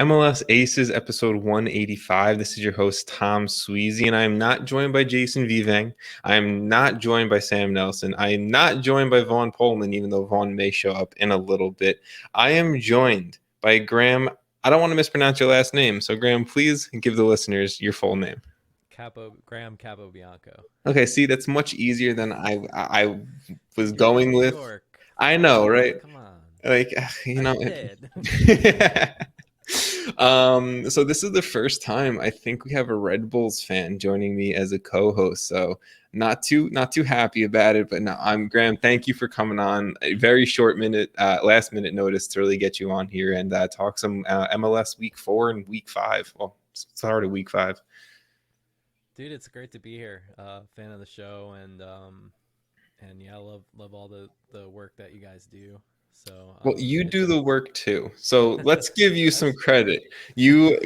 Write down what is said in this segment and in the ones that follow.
MLS Aces episode 185. This is your host, Tom Sweezy, and I am not joined by Jason Vivang. I am not joined by Sam Nelson. I am not joined by Vaughn Pullman, even though Vaughn may show up in a little bit. I am joined by Graham. I don't want to mispronounce your last name, so Graham, please give the listeners your full name. Graham Capobianco. Okay, see, that's much easier than I was You're going from New with. York. I know, right? Come on. Like, you know. So this is the first time I think we have a Red Bulls fan joining me as a co-host. So not too happy about it, but no, I'm Graham. Thank you for coming on. A very short last minute notice to really get you on here and talk some MLS Week 4 and Week 5. Well, start of Week 5. Dude, it's great to be here. Fan of the show, and yeah, I love all the work that you guys do. So well, you do the work too. So let's give you some credit.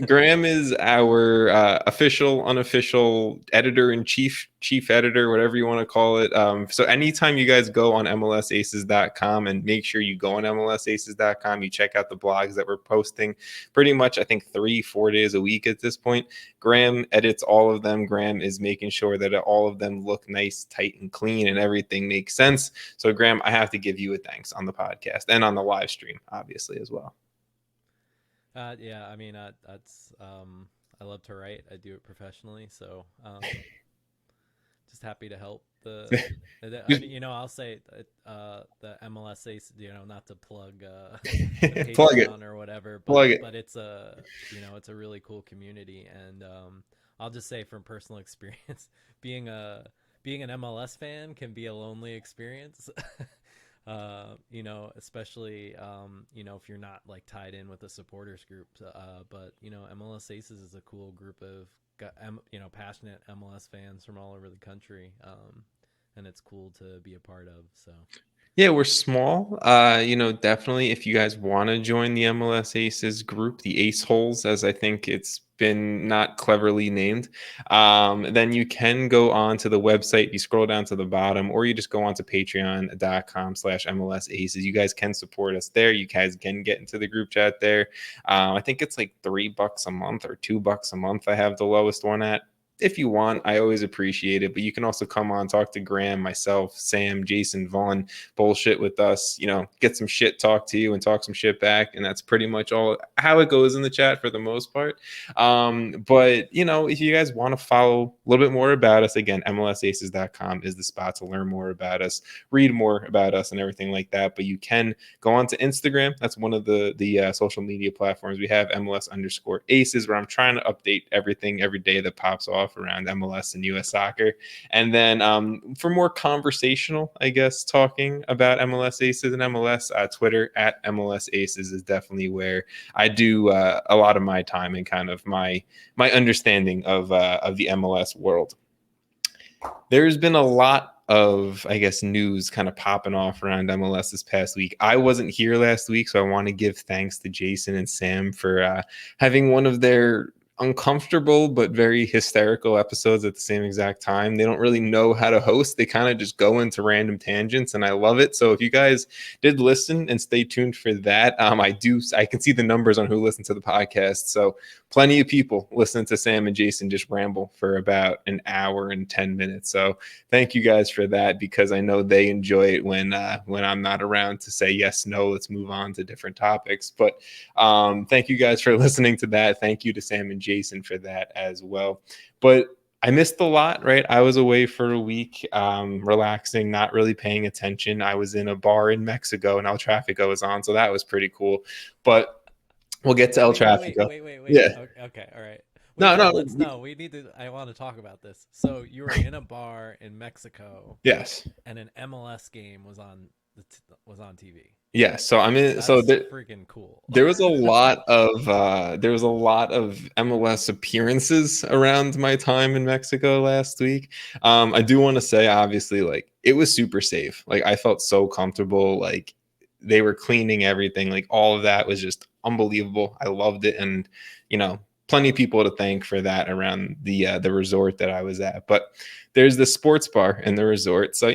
Graham is our official, unofficial editor-in-chief, chief editor, whatever you want to call it. So anytime you guys go on MLSAces.com, and make sure you go on MLSAces.com, you check out the blogs that we're posting pretty much, I think, 3-4 days a week at this point. Graham edits all of them. Graham is making sure that all of them look nice, tight, and clean, and everything makes sense. So Graham, I have to give you a thanks on the podcast and on the live stream, obviously, as well. Yeah, I mean, that's I love to write. I do it professionally, so just happy to help. I mean, I'll say the MLSAces, not to plug the plug it or whatever, but it's it's a really cool community, and I'll just say from personal experience, being an MLS fan can be a lonely experience. Especially if you're not like tied in with a supporters group, but MLS Aces is a cool group of passionate MLS fans from all over the country, and it's cool to be a part of. So yeah, we're small. Definitely if you guys want to join the MLS Aces group, the Ace Holes, as I think it's been not cleverly named, then you can go on to the website. You scroll down to the bottom, or you just go on to patreon.com/MLSAces. You guys can support us there. You guys can get into the group chat there. I think it's like $3 a month or $2 a month. I have the lowest one at. If you want, I always appreciate it. But you can also come on, talk to Graham, myself, Sam, Jason, Vaughn, bullshit with us, get some shit talk to you and talk some shit back. And that's pretty much all how it goes in the chat for the most part. But if you guys want to follow a little bit more about us, again, MLSAces.com is the spot to learn more about us, read more about us and everything like that. But you can go on to Instagram. That's one of the social media platforms. We have MLS_Aces, where I'm trying to update everything every day that pops off around MLS and US soccer. And then for more conversational, I guess, talking about MLS Aces and MLS, Twitter at MLS Aces is definitely where I do a lot of my time and kind of my understanding of the MLS world. There's been a lot of, I guess, news kind of popping off around MLS this past week. I wasn't here last week, so I want to give thanks to Jason and Sam for having one of their uncomfortable but very hysterical episodes at the same exact time. They don't really know how to host. They kind of just go into random tangents, and I love it. So if you guys did listen, and stay tuned for that, I can see the numbers on who listened to the podcast. So plenty of people listening to Sam and Jason just ramble for about an hour and 10 minutes. So thank you guys for that, because I know they enjoy it when I'm not around to say yes, no, let's move on to different topics. But thank you guys for listening to that. Thank you to Sam and Jason for that as well. But I missed a lot, right? I was away for a week, relaxing, not really paying attention. I was in a bar in Mexico, and El Trafico was on, so that was pretty cool. But we'll get to El Trafico. Wait. Yeah. Okay, all right. No. We need to. I want to talk about this. So you were in a bar in Mexico. Yes. And an MLS game was on TV. Yeah, so I mean, That's so freaking cool. There was a lot of MLS appearances around my time in Mexico last week. I do want to say, obviously, like, it was super safe. Like, I felt so comfortable. Like, they were cleaning everything. Like, all of that was just unbelievable. I loved it, and plenty of people to thank for that around the resort that I was at. But there's the sports bar in the resort, so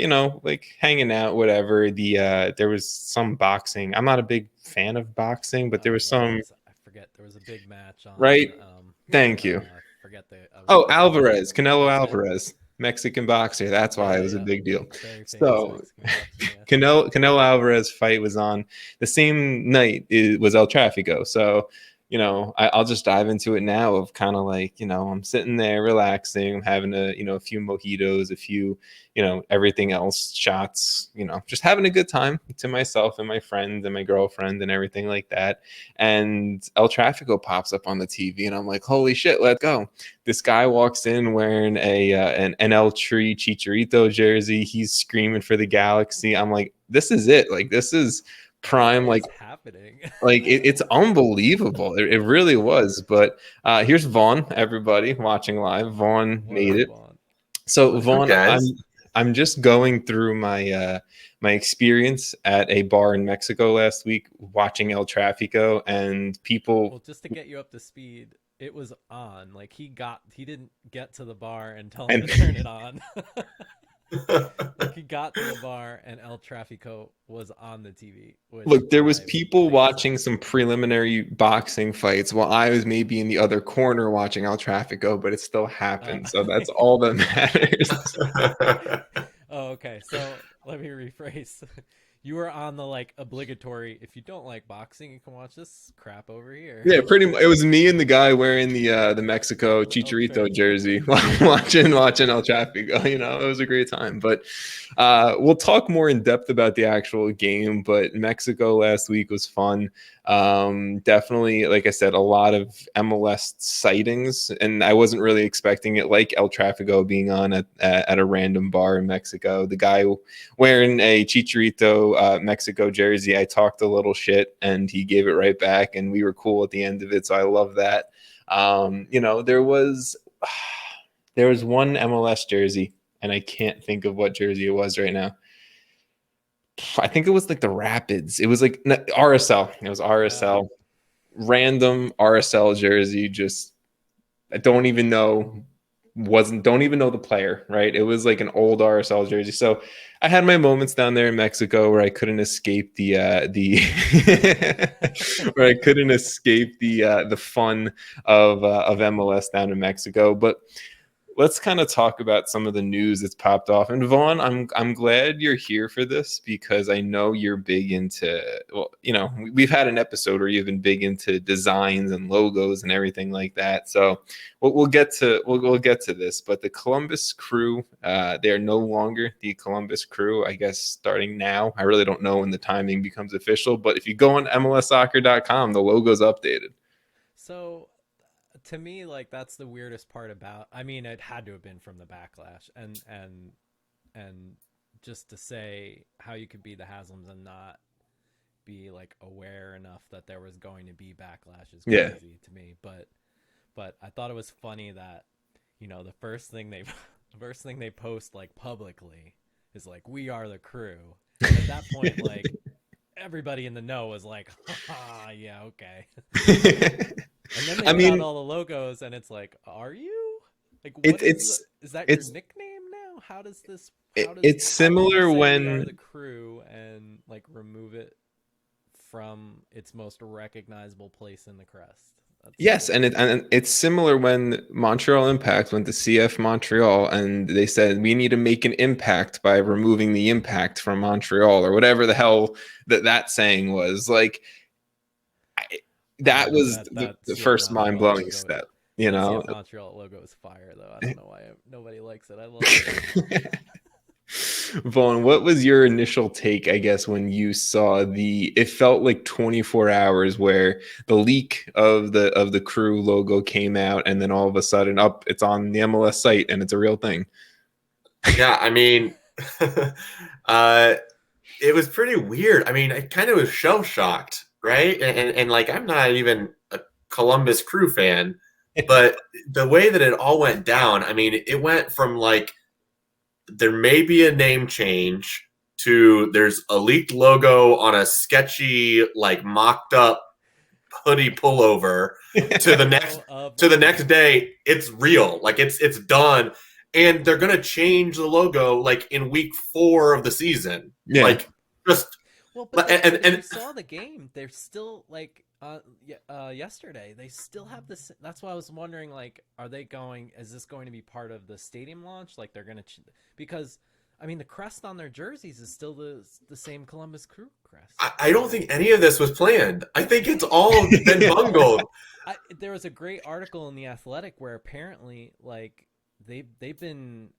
like hanging out, whatever. There was some boxing. I'm not a big fan of boxing, but there was some. I forget. There was a big match on. Right. Thank you. Forget the. Alvarez, Canelo That's it. Alvarez, Mexican boxer. That's why it was a big deal. Very famous So Mexican boxer. Yes. Canelo Alvarez fight was on the same night. It was El Trafico. So, I'll just dive into it now of kind of like, I'm sitting there relaxing. I'm having a few mojitos, a few, everything else shots, just having a good time to myself and my friends and my girlfriend and everything like that. And El Trafico pops up on the TV and I'm like, holy shit, let's go. This guy walks in wearing an El Tree Chicharito jersey. He's screaming for the Galaxy. I'm like, this is it. Like, this is prime, what like is happening. Like it's unbelievable. It really was. But here's Vaughn, everybody watching live. Vaughn made it. Vaughn? So Vaughn, guys? I'm just going through my my experience at a bar in Mexico last week watching El Trafico, and people. Well, just to get you up to speed, it was on. Like he didn't get to the bar and tell him to turn it on. Like he got to the bar and El Trafico was on the TV. Look, there was people watching some preliminary boxing fights while I was maybe in the other corner watching El Trafico, but it still happened. So that's all that matters. Oh, okay. So let me rephrase. You were on the like obligatory. If you don't like boxing, you can watch this crap over here. Yeah, pretty much. It was me and the guy wearing the Mexico Chicharito jersey watching El Trafico. It was a great time. But we'll talk more in depth about the actual game. But Mexico last week was fun. Definitely, like I said, a lot of MLS sightings, and I wasn't really expecting it. Like El Trafico being on at a random bar in Mexico, the guy wearing a Chicharito Mexico jersey, I talked a little shit and he gave it right back, and we were cool at the end of it. So I love that. There was one MLS jersey, and I can't think of what jersey it was right now. I think it was like the Rapids. It was like RSL. It was RSL. Random RSL jersey. Just I don't even know the player, right? It was like an old RSL jersey. So I had my moments down there in Mexico where I couldn't escape the where I couldn't escape the fun of MLS down in Mexico. But let's kind of talk about some of the news that's popped off. And Vaughn, I'm glad you're here for this because I know you're big into, we've had an episode where you've been big into designs and logos and everything like that. So we'll get to this. But the Columbus Crew, they are no longer the Columbus Crew, I guess, starting now. I really don't know when the timing becomes official. But if you go on MLSsoccer.com, the logo's updated. So to me, like that's the weirdest part about. I mean, it had to have been from the backlash, and just to say how you could be the Haslams and not be like aware enough that there was going to be backlash is crazy to me. But I thought it was funny that the first thing they post like publicly is like, "We are the crew." And at that point, like everybody in the know was like, yeah, okay. And then they put out all the logos, and it's like, are you? Like, is that your nickname now? How does this? It's similar when we are the crew and like remove it from its most recognizable place in the crest. Yes, and it's similar when Montreal Impact went to CF Montreal and they said we need to make an impact by removing the impact from Montreal or whatever the hell that saying was. Like that was the first mind-blowing step. CF Montreal logo is fire though. I don't know why nobody likes it. I love it. Vaughn, what was your initial take, I guess, when you saw it felt like 24 hours where the leak of the crew logo came out and then all of a sudden it's on the MLS site and it's a real thing? Yeah, I mean, it was pretty weird. I mean, I kind of was shell-shocked, right? And like, I'm not even a Columbus Crew fan, but the way that it all went down, I mean, it went from like, there may be a name change to there's a leaked logo on a sketchy, like mocked up hoodie pullover to the next day. It's real. Like it's done. And they're going to change the logo like in week 4 of the season. Yeah. Like just, well, but and you saw the game. They're still like, Yesterday they still have this. That's why I was wondering, like, is this going to be part of the stadium launch? Like, they're going to, because I mean, the crest on their jerseys is still the same Columbus Crew crest. I don't think any of this was planned. I think it's all been bungled. There was a great article in The Athletic where apparently, like, they've been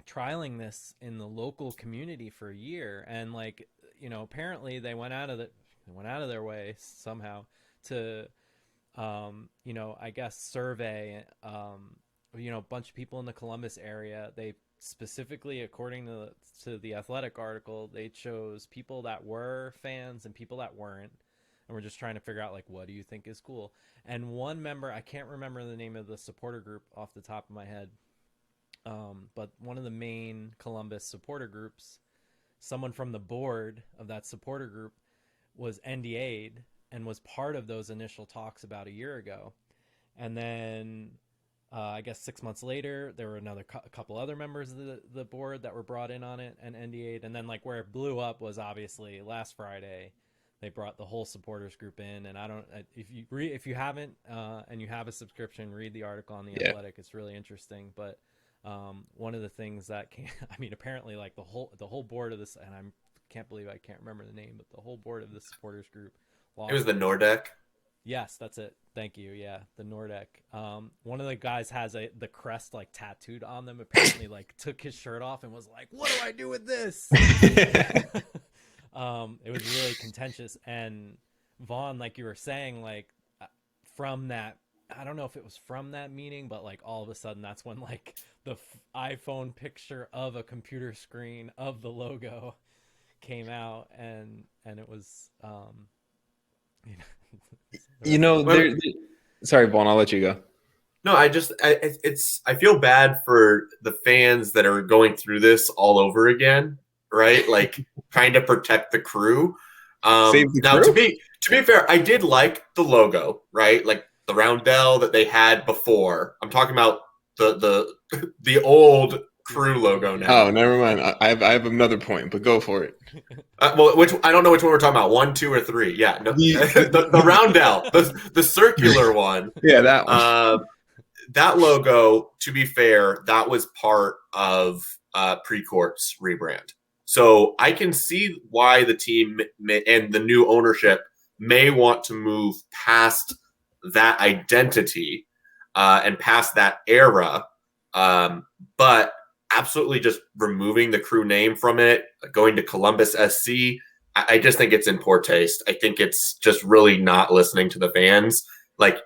trialing this in the local community for a year, and, like, you know, apparently they went out of their way somehow to you know, I guess survey you know, a bunch of people in the Columbus area. They specifically, according to the Athletic article, they chose people that were fans and people that weren't, and we're just trying to figure out, like, what do you think is cool. And one member, I can't remember the name of the supporter group off the top of my head, but one of the main Columbus supporter groups, someone from the board of that supporter group was NDA'd and was part of those initial talks about a year ago. And then I guess 6 months later, there were a couple other members of the board that were brought in on it and NDA'd. And then, like, where it blew up was obviously last Friday. They brought the whole supporters group in, and if you haven't and you have a subscription, read the article on The Athletic. It's really interesting. But one of the things that I mean, apparently, like, the whole board of this, and I can't believe I can't remember the name, but the whole board of the supporters group. It was the Nordic. Yes, that's it. Thank you. Yeah, the Nordic. One of the guys has the crest, like, tattooed on them. Apparently, like, took his shirt off and was like, "What do I do with this?" It was really contentious. And Vaughn, like you were saying, like, from that, I don't know if it was from that meeting, but, like, all of a sudden that's when, like, the iPhone picture of a computer screen of the logo came out, and it was sorry, Vaughn, I'll let you go. No, I feel bad for the fans that are going through this all over again, right? Like, trying to protect the crew. Save the now, crew? to be fair, I did like the logo, right? Like the roundel that they had before. I'm talking about the old crew logo now. Oh, never mind. I have another point, but go for it. Well, I don't know which one we're talking about. 1, 2, or 3. Yeah, no, the roundel, the circular one. Yeah, that one. That logo, to be fair, that was part of Precourt's rebrand. So I can see why the team and the new ownership may want to move past that identity and past that era. But absolutely just removing the crew name from it, going to Columbus SC, I just think it's in poor taste. I think it's just really not listening to the fans. Like,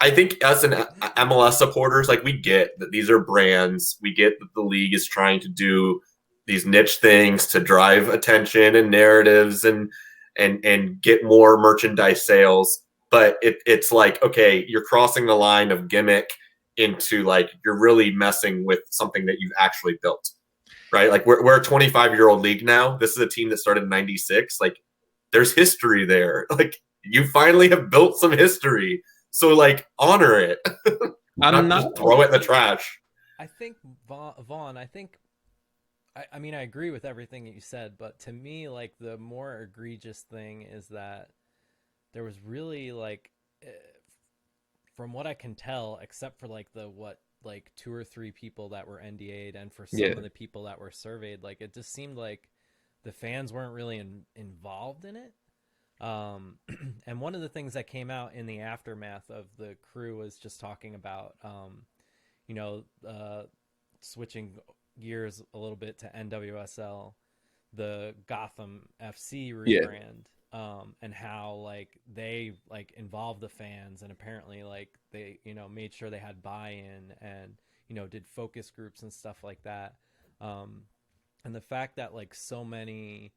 I think us and MLS supporters, like, we get that these are brands. We get that the league is trying to do these niche things to drive attention and narratives and get more merchandise sales. But it's like, okay, you're crossing the line of gimmick into, like, you're really messing with something that you've actually built, right? Like, we're a 25-year-old league now. This is a team that started in '96. Like, there's history there. Like, you finally have built some history. So, like, honor it. I'm not just throw it in the trash. I think, Vaughn, I mean, I agree with everything that you said, but to me, like, the more egregious thing is that there was really, like, from what I can tell, except for, like, like 2 or 3 people that were NDA'd, and for some of the people that were surveyed, like, it just seemed like the fans weren't really involved in it. And one of the things that came out in the aftermath of the crew was just talking about, you know, switching gears a little bit to NWSL, the Gotham FC rebrand, and how, like, they, like, involved the fans, and apparently, like, they, you know, made sure they had buy-in and, you know, did focus groups and stuff like that. And the fact that, like, so many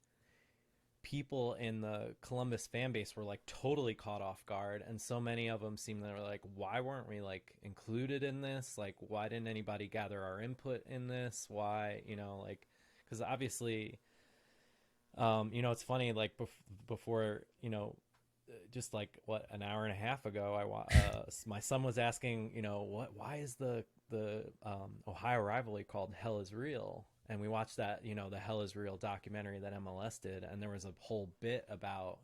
people in the Columbus fan base were, like, totally caught off guard, and so many of them seemed, they were like, why weren't we, like, included in this? Like, why didn't anybody gather our input in this? Why, you know, like, because obviously, you know, it's funny, like, before, you know, just like an hour and a half ago, my son was asking, you know, why is the Ohio rivalry called Hell is Real? And we watched that, you know, the Hell is Real documentary that MLS did, and there was a whole bit about,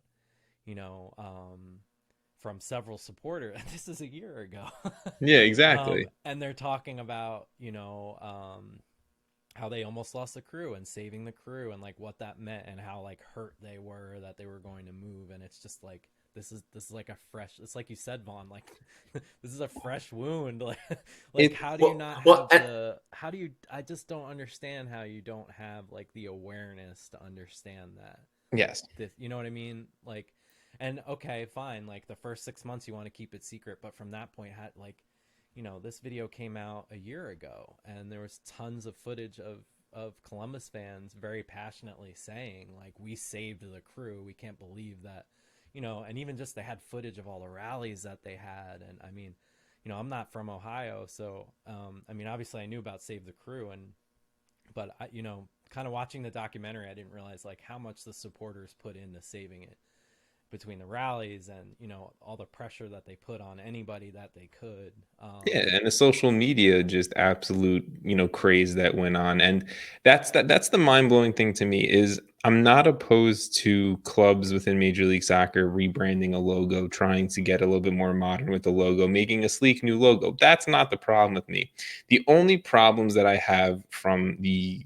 from several supporters. This is a year ago. Yeah, exactly. And they're talking about, how they almost lost the crew and saving the crew and like what that meant and how like hurt they were that they were going to move. And it's just like, this is like a fresh, it's like you said, Vaughn, like this is a fresh wound. Like how do you not have how do you, I just don't understand how you don't have like the awareness to understand that. Yes. You know what I mean? Like, and okay, fine. Like the first 6 months you want to keep it secret, but from that point, this video came out a year ago and there was tons of footage of Columbus fans very passionately saying like, we saved the crew. We can't believe that, and even just they had footage of all the rallies that they had. And I mean, I'm not from Ohio. So, obviously I knew about Save the Crew but I, kind of watching the documentary, I didn't realize like how much the supporters put into saving it, between the rallies and all the pressure that they put on anybody that they could. Yeah, and the social media just absolute craze that went on, and that's the mind-blowing thing to me is I'm not opposed to clubs within Major League Soccer rebranding a logo, trying to get a little bit more modern with the logo, making a sleek new logo. That's not the problem with me. The only problems that I have from the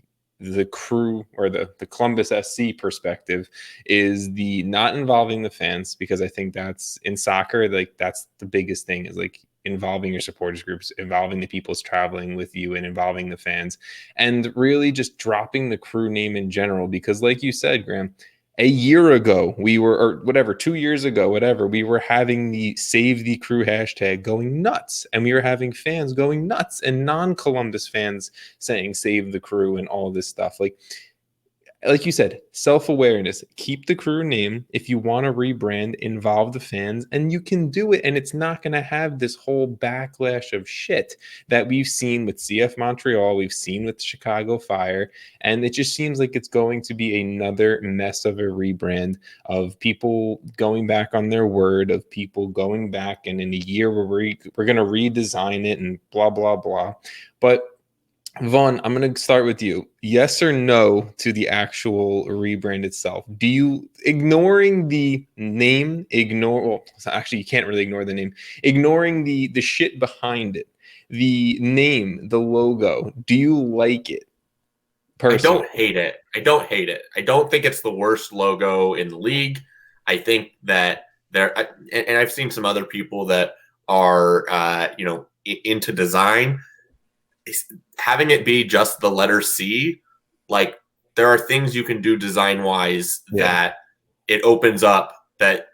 crew or the Columbus SC perspective is the not involving the fans, because I think that's in soccer, like that's the biggest thing, is like involving your supporters groups, involving the people's traveling with you, and involving the fans, and really just dropping the crew name in general. Because like you said, Graham, a year ago we were, or whatever, 2 years ago, whatever, we were having the Save the Crew hashtag going nuts, and we were having fans going nuts and non-Columbus fans saying Save the Crew and all this stuff. Like you said, self-awareness, keep the crew name. If you want to rebrand, involve the fans, and you can do it. And it's not going to have this whole backlash of shit that we've seen with CF Montreal, we've seen with Chicago Fire. And it just seems like it's going to be another mess of a rebrand, of people going back on their word, of people going back, and in a year we're going to redesign it and blah, blah, blah. But Vaughn, I'm going to start with you. Yes or no to the actual rebrand itself? Do you, ignoring the name, actually you can't really ignore the name, ignoring the shit behind it, the name, the logo, do you like it? Personally? I don't hate it. I don't think it's the worst logo in the league. I think that and I've seen some other people that are, into design. Having it be just the letter C, like there are things you can do design wise that it opens up, that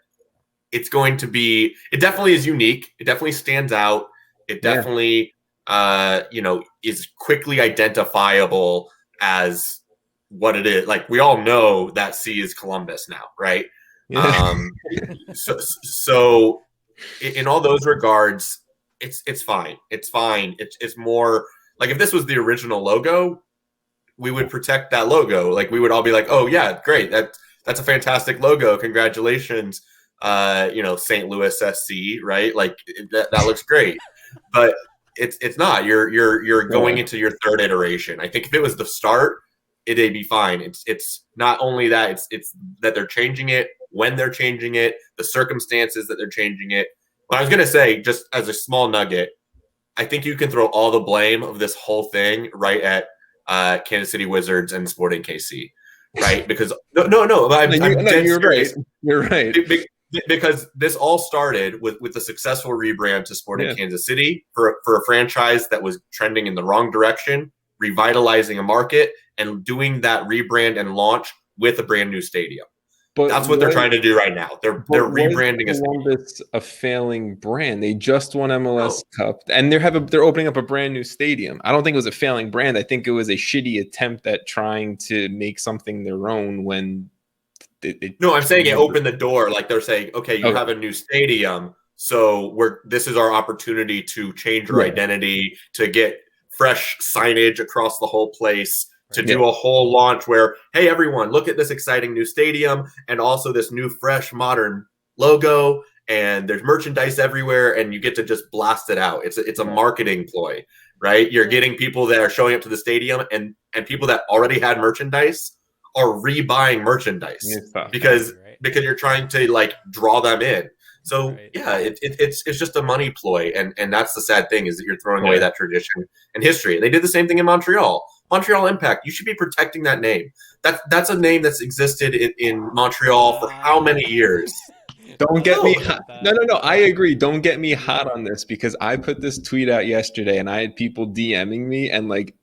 it's going to be, it definitely is unique. It definitely stands out. It definitely, is quickly identifiable as what it is. Like we all know that C is Columbus now, right? Yeah. So in all those regards, it's fine. It's fine. It's more like if this was the original logo, we would protect that logo. Like we would all be like, "Oh yeah, great. That's a fantastic logo. Congratulations, St. Louis SC, right? Like that looks great." But it's not. You're going into your third iteration. I think if it was the start, it'd be fine. It's not only that. It's that they're changing it, when they're changing it, the circumstances that they're changing it. But I was going to say, just as a small nugget, I think you can throw all the blame of this whole thing right at Kansas City Wizards and Sporting KC, right? Because I'm dead serious. You're right. Because this all started with the successful rebrand to Sporting Kansas City for a franchise that was trending in the wrong direction, revitalizing a market, and doing that rebrand and launch with a brand new stadium. But that's what they're trying to do right now. They're rebranding Columbus a failing brand. They just won MLS Cup, and they're opening up a brand new stadium. I don't think it was a failing brand. I think it was a shitty attempt at trying to make something their own. When no, I'm saying it opened the door. Like they're saying, okay, you have a new stadium, so this is our opportunity to change our identity, to get fresh signage across the whole place, to do a whole launch where, hey, everyone, look at this exciting new stadium and also this new, fresh, modern logo. And there's merchandise everywhere, and you get to just blast it out. It's a marketing ploy, right? You're getting people that are showing up to the stadium, and people that already had merchandise are rebuying merchandise because because you're trying to like draw them in. So Right. yeah, it's just a money ploy, and that's the sad thing is that you're throwing away that tradition and history. They did the same thing in Montreal. Montreal Impact. You should be protecting that name. That's a name that's existed in Montreal for how many years? Don't get me hot. No. I Yeah. agree. Don't get me hot on this because I put this tweet out yesterday and I had people DMing me and like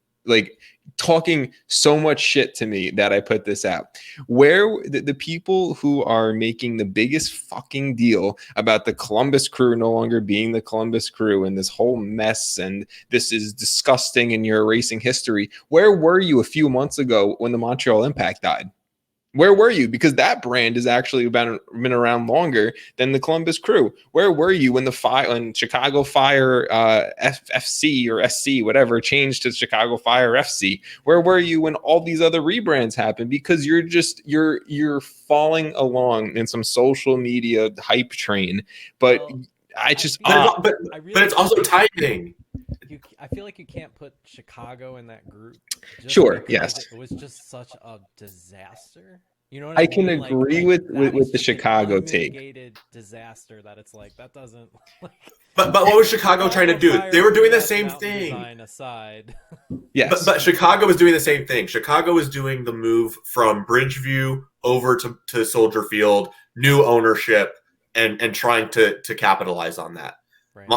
talking so much shit to me that I put this out. Where the people who are making the biggest fucking deal about the Columbus Crew no longer being the Columbus Crew and this whole mess and this is disgusting and you're erasing history. Where were you a few months ago when the Montreal Impact died? Where were you? Because that brand has actually been around longer than the Columbus Crew. Where were you when when Chicago Fire FC or SC, whatever, changed to Chicago Fire FC? Where were you when all these other rebrands happened? Because you're falling along in some social media hype train. But Well, but it's also timing. I feel like you can't put Chicago in that group. Sure, yes. It was just such a disaster. You know what I mean? can agree with the Chicago take. Disaster that it's like that doesn't. Like, but what was Chicago trying to do? They were doing the same thing. Aside. Yes, but Chicago was doing the same thing. Chicago was doing the move from Bridgeview over to Soldier Field, new ownership, and trying to capitalize on that. Right.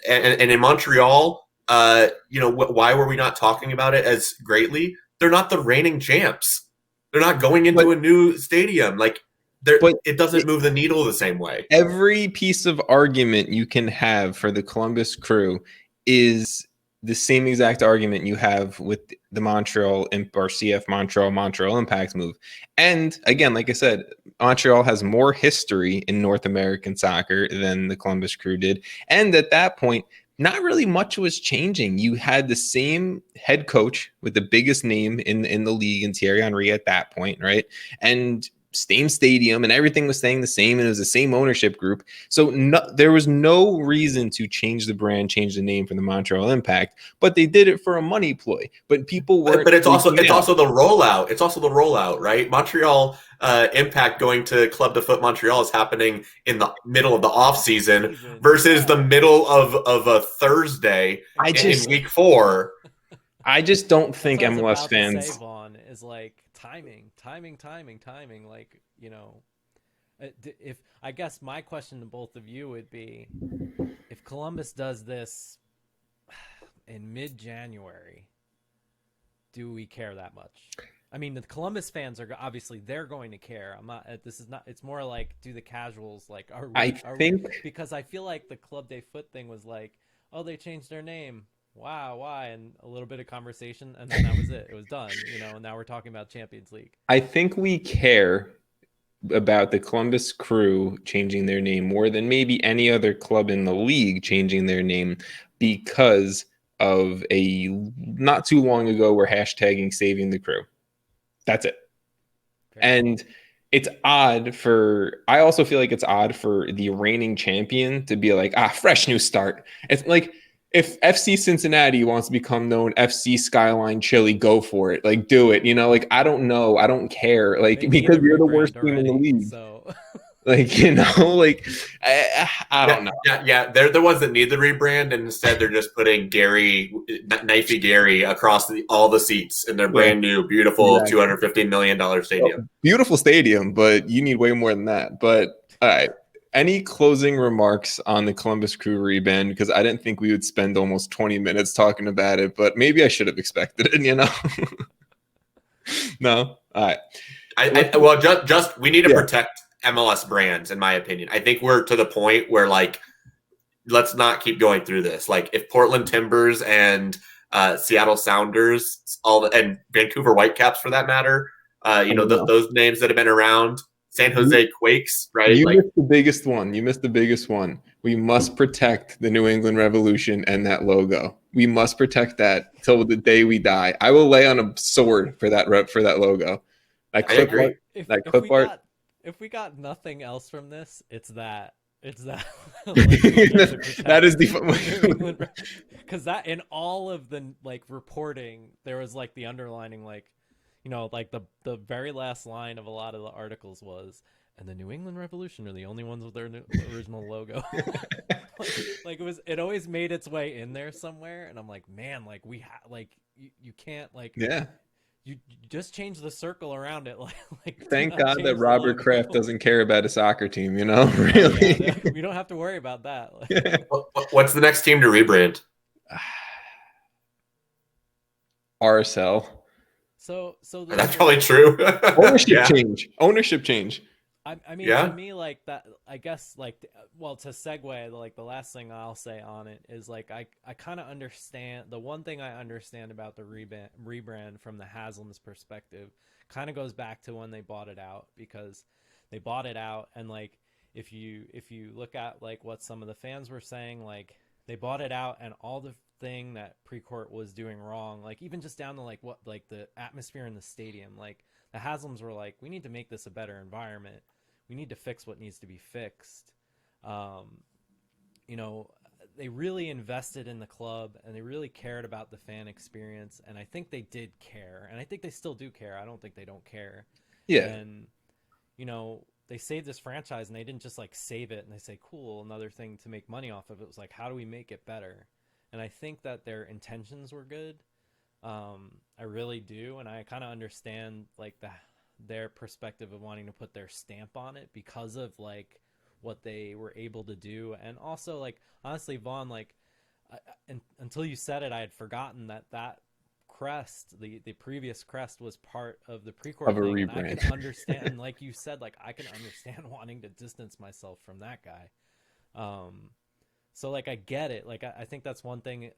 And in Montreal, why were we not talking about it as greatly? They're not the reigning champs. They're not going into a new stadium. Like, it doesn't move the needle the same way. Every piece of argument you can have for the Columbus Crew is the same exact argument you have with the Montreal or CF Montreal Impact move. And again, like I said, Montreal has more history in North American soccer than the Columbus Crew did. And at that point, not really much was changing. You had the same head coach with the biggest name in the league in Thierry Henry at that point, right? And same stadium and everything was staying the same and it was the same ownership group. So there was no reason to change the brand, change the name for the Montreal Impact, but they did it for a money ploy. But people weren't. But it's also the rollout. It's also the rollout, right? Montreal Impact going to Club de Foot Montreal is happening in the middle of the off season versus the middle of a Thursday in week 4. I just don't think MLS fans. To say, Vaughn, is like timing. Like, if I guess my question to both of you would be, if Columbus does this in mid-January, do we care that much? I mean, the Columbus fans are obviously they're going to care. I'm not. This is not. It's more like, do the casuals like? Because I feel like the Club de Foot thing was like, oh, they changed their name. Wow, why? And a little bit of conversation, and then that was it. It was done, and now we're talking about Champions League. I think we care about the Columbus Crew changing their name more than maybe any other club in the league changing their name because of a not too long ago we're hashtagging saving the crew. That's it. Okay. And it's odd I also feel like it's odd for the reigning champion to be like, fresh new start. It's like, if FC Cincinnati wants to become known FC Skyline Chili, go for it. Like, do it. I don't know. I don't care. Like, because you're the worst team in the league. So. Like, I don't know. Yeah. They're the ones that need the rebrand, and instead they're just putting Knifey Gary across all the seats in their brand new, beautiful $250 million stadium. Beautiful stadium, but you need way more than that. But all right. Any closing remarks on the Columbus Crew rebrand? Because I didn't think we would spend almost 20 minutes talking about it, but maybe I should have expected it, No? All right. We need to protect MLS brands, in my opinion. I think we're to the point where, like, let's not keep going through this. Like, if Portland Timbers and Seattle Sounders, and Vancouver Whitecaps, for that matter, those names that have been around, San Jose Quakes, right? You missed the biggest one. We must protect the New England Revolution and that logo. We must protect that till the day we die. I will lay on a sword for that logo. I agree. If we got nothing else from this, it's that. It's that. That is the because that in all of the reporting, there was the underlining the very last line of a lot of the articles was and the New England Revolution are the only ones with their original logo. Like it always made its way in there somewhere, and I'm like, man, like you can't like you just change the circle around it. Like thank God that Robert Kraft doesn't care about a soccer team, really. Yeah, we don't have to worry about that. What's the next team to rebrand? RSL. So that's probably true. Ownership change. I mean, to me, like that, I guess, like, well, to segue, like the last thing I'll say on it is like, I kind of understand the one thing I understand about the rebrand from the Haslam's perspective kind of goes back to when they bought it out, because they bought it out. And like, if you look at like what some of the fans were saying, like they bought it out and all the thing that Precourt was doing wrong, like even just down to like what, like the atmosphere in the stadium, like the Haslams were like, we need to make this a better environment. We need to fix what needs to be fixed. They really invested in the club and they really cared about the fan experience. And I think they did care. And I think they still do care. I don't think they don't care. Yeah. And, they saved this franchise and they didn't just like save it and they say, cool, another thing to make money off of. It was like, how do we make it better? And I think that their intentions were good. I really do. And I kind of understand like their perspective of wanting to put their stamp on it because of like what they were able to do. And also like, honestly, Vaughn, like until you said it, I had forgotten that crest, the previous crest was part of the Precourt of a thing. rebrand. And I can understand, like you said, like I can understand wanting to distance myself from that guy. So like, I get it. Like, I think that's one thing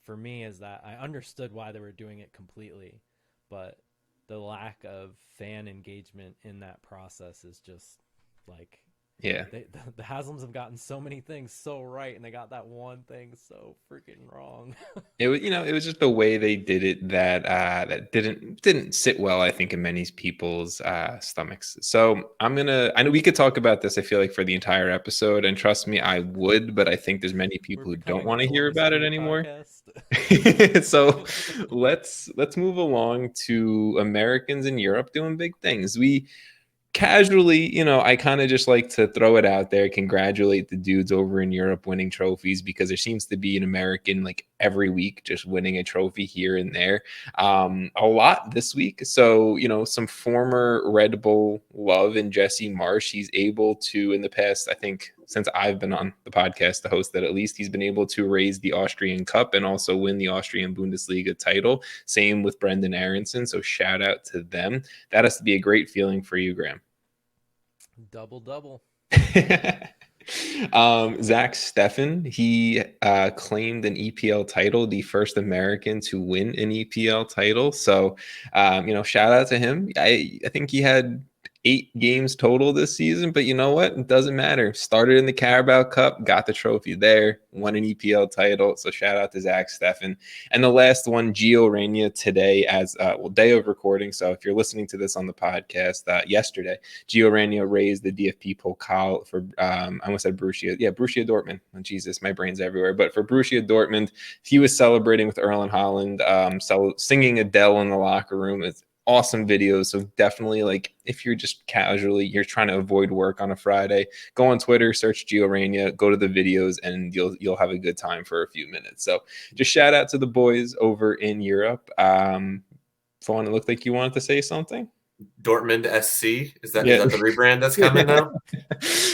for me is that I understood why they were doing it completely, but the lack of fan engagement in that process is just like, the Haslams have gotten so many things so right, and they got that one thing so freaking wrong. It was just the way they did it that didn't sit well, I think, in many people's stomachs. So I know we could talk about this, I feel like, for the entire episode, and trust me, I would, but I think there's many people who don't want to hear about it anymore. So let's move along to Americans in Europe doing big things. We casually, I kind of just like to throw it out there, congratulate the dudes over in Europe winning trophies, because there seems to be an American like every week just winning a trophy here and there. A lot this week. So, some former Red Bull love in Jesse Marsh, he's able to, in the past, I think since I've been on the podcast to host that, at least he's been able to raise the Austrian Cup and also win the Austrian Bundesliga title. Same with Brendan Aronson. So shout out to them. That has to be a great feeling for you, Graham. Double. Zach Steffen, he claimed an EPL title, the first American to win an EPL title. So, shout out to him. I think he had 8 games total this season, but you know what? It doesn't matter. Started in the Carabao Cup, got the trophy there, won an EPL title. So shout out to Zach Steffen. And the last one, Gio Reyna, today as day of recording. So if you're listening to this on the podcast, yesterday, Gio Reyna raised the DFB Pokal for I almost said Borussia Dortmund. Oh, Jesus, my brain's everywhere. But for Borussia Dortmund, he was celebrating with Erling Haaland, singing Adele in the locker room. It's awesome videos. So definitely, like, if you're just you're trying to avoid work on a Friday, go on Twitter, search Gio Reyna, go to the videos, and you'll have a good time for a few minutes. So just shout out to the boys over in Europe. Fawn, it looked like you wanted to say something. Dortmund SC, is that the rebrand that's coming now?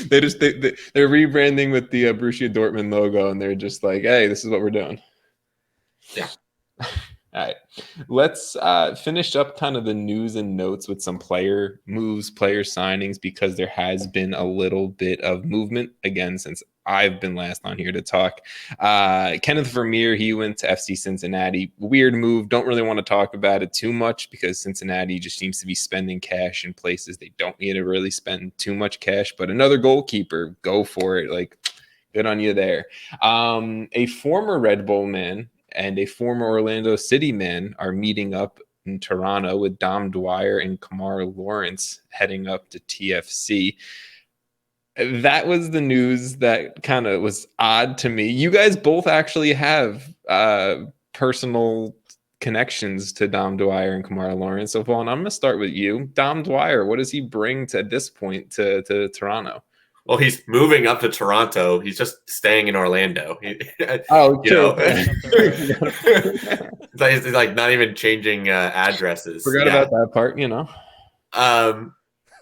They're rebranding with the Borussia Dortmund logo, and they're just like, hey, this is what we're doing. Yeah. All right, let's finish up kind of the news and notes with some player moves, player signings, because there has been a little bit of movement again since I've been last on here to talk. Kenneth Vermeer, he went to FC Cincinnati. Weird move. Don't really want to talk about it too much because Cincinnati just seems to be spending cash in places they don't need to really spend too much cash. But another goalkeeper, go for it. Like, good on you there. A former Red Bull man and a former Orlando City man are meeting up in Toronto with Dwyer and Kamar Lawrence heading up to TFC. That was the news that kind of was odd to me. You guys both actually have personal connections to Dom Dwyer and Kamar Lawrence. So, Vaughn, I'm going to start with you. Dom Dwyer, what does he bring at this point to Toronto? Well, he's moving up to Toronto. He's just staying in Orlando. Oh, true. He's like not even changing addresses. Forgot about that part,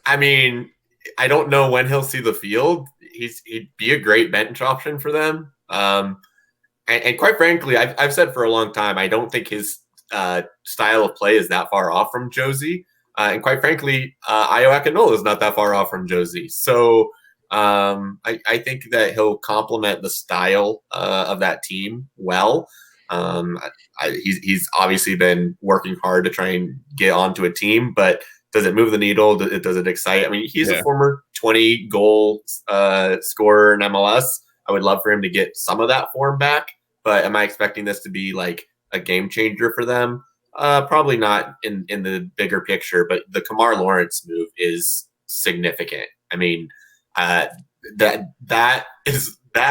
I mean, I don't know when he'll see the field. He'd be a great bench option for them. And quite frankly, I've said for a long time, I don't think his style of play is that far off from Josie. And quite frankly, Ayo Akinola is not that far off from Josie. So I think that he'll complement the style of that team well. He's obviously been working hard to try and get onto a team, but does it move the needle? Does it excite? I mean, he's a former 20-goal scorer in MLS. I would love for him to get some of that form back, but am I expecting this to be like a game changer for them? Probably not in the bigger picture, but the Kamar Lawrence move is significant. I mean, that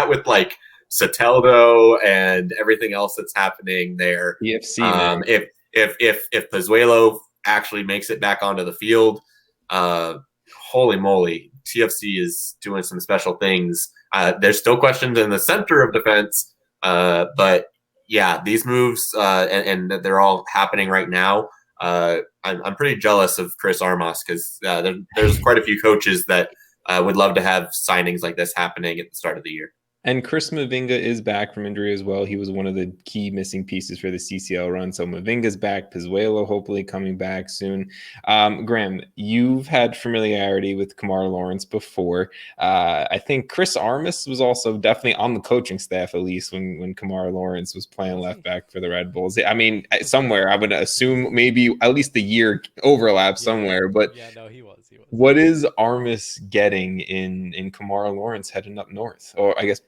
with like Soteldo and everything else that's happening there. PFC, if Pozuelo actually makes it back onto the field, holy moly, TFC is doing some special things. There's still questions in the center of defense, but yeah, these moves and they're all happening right now. I'm pretty jealous of Chris Armas because there's quite a few coaches that would love to have signings like this happening at the start of the year. And Chris Mavinga is back from injury as well. He was one of the key missing pieces for the CCL run. So Mavinga's back. Pozuelo hopefully coming back soon. Graham, you've had familiarity with Kamar Lawrence before. I think Chris Armas was also definitely on the coaching staff, at least when Kamar Lawrence was playing left back for the Red Bulls. I mean, somewhere I would assume maybe at least a year overlap somewhere. But yeah, no, he was. What is Armas getting in Kamar Lawrence heading up north? Or I guess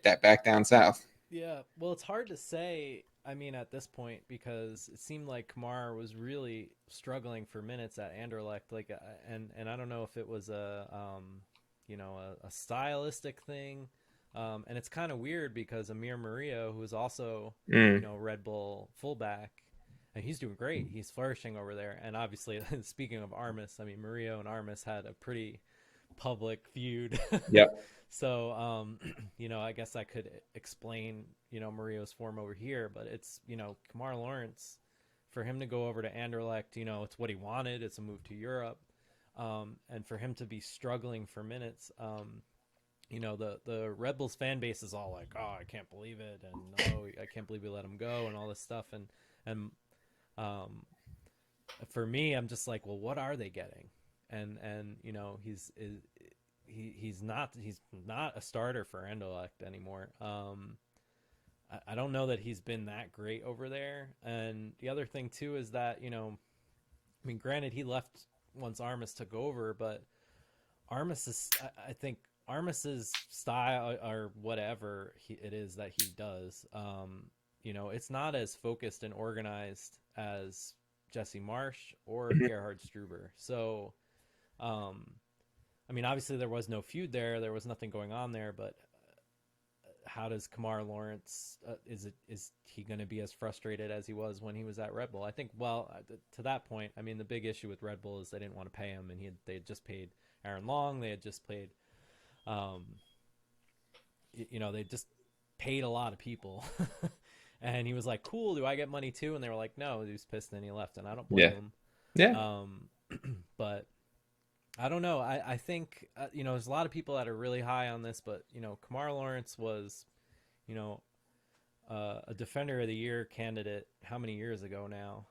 that back down south. Yeah, well, it's hard to say, I mean, at this point, because it seemed like Kamar was really struggling for minutes at Anderlecht, like, and I don't know if it was a stylistic thing, and it's kind of weird because Amir Murillo, who is also Red Bull fullback, and he's doing great, he's flourishing over there, and obviously, speaking of Armas, I mean, Murillo and Armas had a pretty public feud. Yep. So, I guess I could explain, Murillo's form over here, but it's, Kamar Lawrence, for him to go over to Anderlecht, it's what he wanted. It's a move to Europe. And for him to be struggling for minutes, the Red Bulls fan base is all like, oh, I can't believe it. And oh, I can't believe we let him go and all this stuff. And for me, I'm just like, well, what are they getting? And he's not a starter for Anderlecht anymore. I don't know that he's been that great over there. And the other thing too is that, I mean, granted he left once Armas took over, but I think Armas's style or whatever it is that he does, it's not as focused and organized as Jesse Marsch or Gerhard Struber. So, I mean, obviously there was no feud there. There was nothing going on there, but how does Kamar Lawrence, is he going to be as frustrated as he was when he was at Red Bull? I think, to that point, I mean, the big issue with Red Bull is they didn't want to pay him, and they had just paid Aaron Long. They had just paid, they just paid a lot of people. And he was like, cool, do I get money too? And they were like, no. He was pissed and he left, and I don't blame him. Yeah. But I don't know. I think, there's a lot of people that are really high on this, but, Kamar Lawrence was, a Defender of the Year candidate how many years ago now?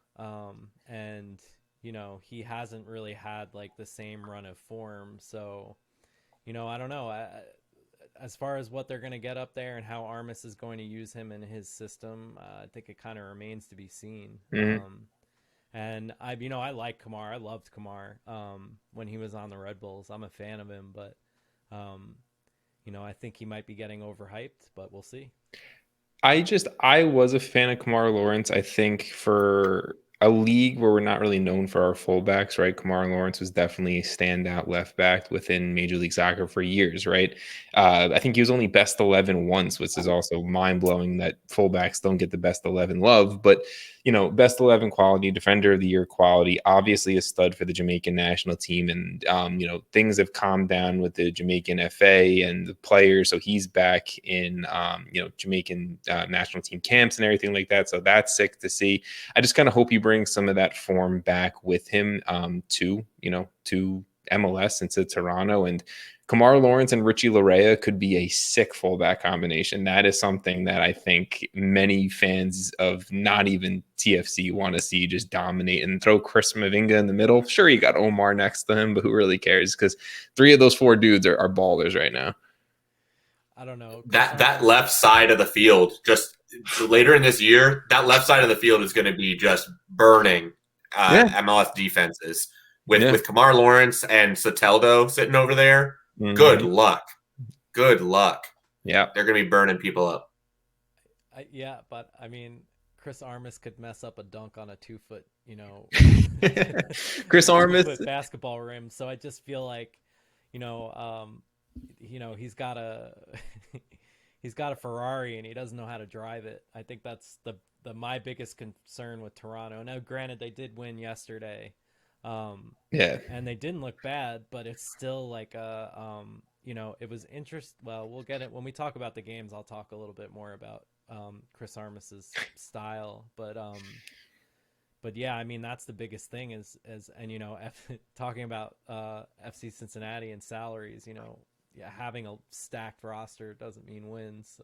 And, he hasn't really had, like, the same run of form. So, I don't know. As far as what they're going to get up there and how Armas is going to use him in his system, I think it kind of remains to be seen. Mm-hmm. And I like Kamar. I loved Kamar when he was on the Red Bulls. I'm a fan of him, but I think he might be getting overhyped, but we'll see. I was a fan of Kamar Lawrence. I think for a league where we're not really known for our fullbacks, right? Kamar Lawrence was definitely a standout left back within Major League Soccer for years, right? I think he was only best 11 once, which is also mind blowing that fullbacks don't get the best 11 love. But best 11 quality, defender of the year quality, obviously a stud for the Jamaican national team. And, things have calmed down with the Jamaican FA and the players. So he's back in, Jamaican national team camps and everything like that. So that's sick to see. I just kind of hope he brings some of that form back with him to MLS and to Toronto. And Kamar Lawrence and Richie Larea could be a sick fullback combination. That is something that I think many fans of not even TFC want to see just dominate, and throw Chris Mavinga in the middle. Sure, you got Omar next to him, but who really cares? Because 3 of those 4 dudes are ballers right now. I don't know. That left side of the field, just later in this year, that left side of the field is going to be just burning MLS defenses. With Kamar Lawrence and Soteldo sitting over there, good luck. Good luck. Yeah. They're going to be burning people up. But I mean, Chris Armas could mess up a dunk on a 2-foot, Chris Armas basketball rim. So I just feel like, he's got a he's got a Ferrari and he doesn't know how to drive it. I think that's my biggest concern with Toronto. Now, granted, they did win yesterday. And they didn't look bad, but it's still like it was interesting. Well, we'll get it when we talk about the games. I'll talk a little bit more about Chris Armas's style, but yeah, I mean, that's the biggest thing is talking about FC Cincinnati and salaries. Having a stacked roster doesn't mean wins.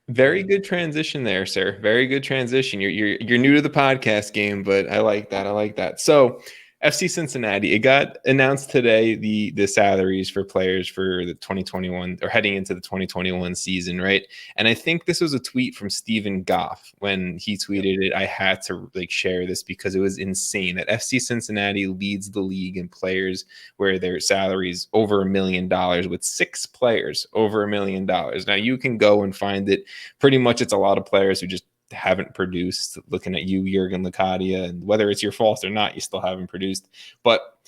Very good transition there, sir. Very good transition. You're new to the podcast game, but I like that. So FC Cincinnati, it got announced today, the salaries for players for the 2021 or heading into the 2021 season, right? And I think this was a tweet from Stephen Goff. When he tweeted it, I had to share this because it was insane that FC Cincinnati leads the league in players where their salaries over $1 million, with 6 players over $1 million. Now you can go and find it. Pretty much it's a lot of players who just haven't produced. Looking at you, Jurgen Locadia, and whether it's your fault or not, you still haven't produced. But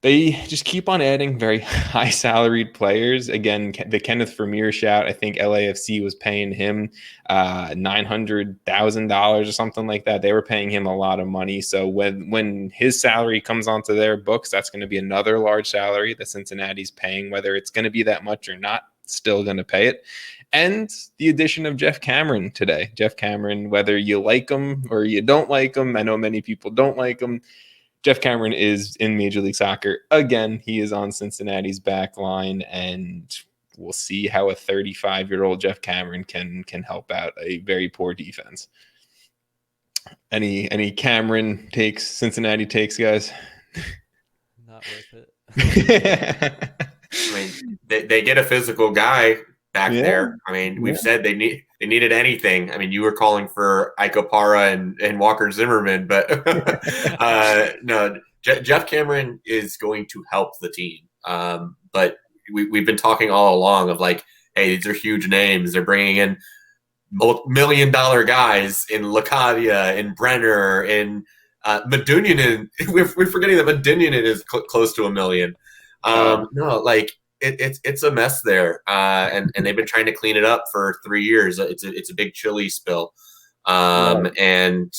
they just keep on adding very high salaried players. Again, the Kenneth Vermeer shout, I think LAFC was paying him $900,000 or something like that. They were paying him a lot of money. So when his salary comes onto their books, that's going to be another large salary that Cincinnati's paying. Whether it's going to be that much or not, still going to pay it. And the addition of Jeff Cameron today. Jeff Cameron, whether you like him or you don't like him, I know many people don't like him. Jeff Cameron is in Major League Soccer. Again, he is on Cincinnati's back line, and we'll see how a 35-year-old Jeff Cameron can help out a very poor defense. Any Cameron takes, Cincinnati takes, guys? Not worth it. I mean, they get a physical guy back there. I mean, we've said they needed anything. I mean, you were calling for Iko Para and Walker Zimmerman, but no, Jeff Cameron is going to help the team. But we've been talking all along of hey, these are huge names. They're bringing in multi-million-dollar guys in Locadia, in Brenner, in Medunjanin. We're forgetting that Medunjanin is close to $1 million. It's a mess there, and they've been trying to clean it up for 3 years. It's a big chili spill, and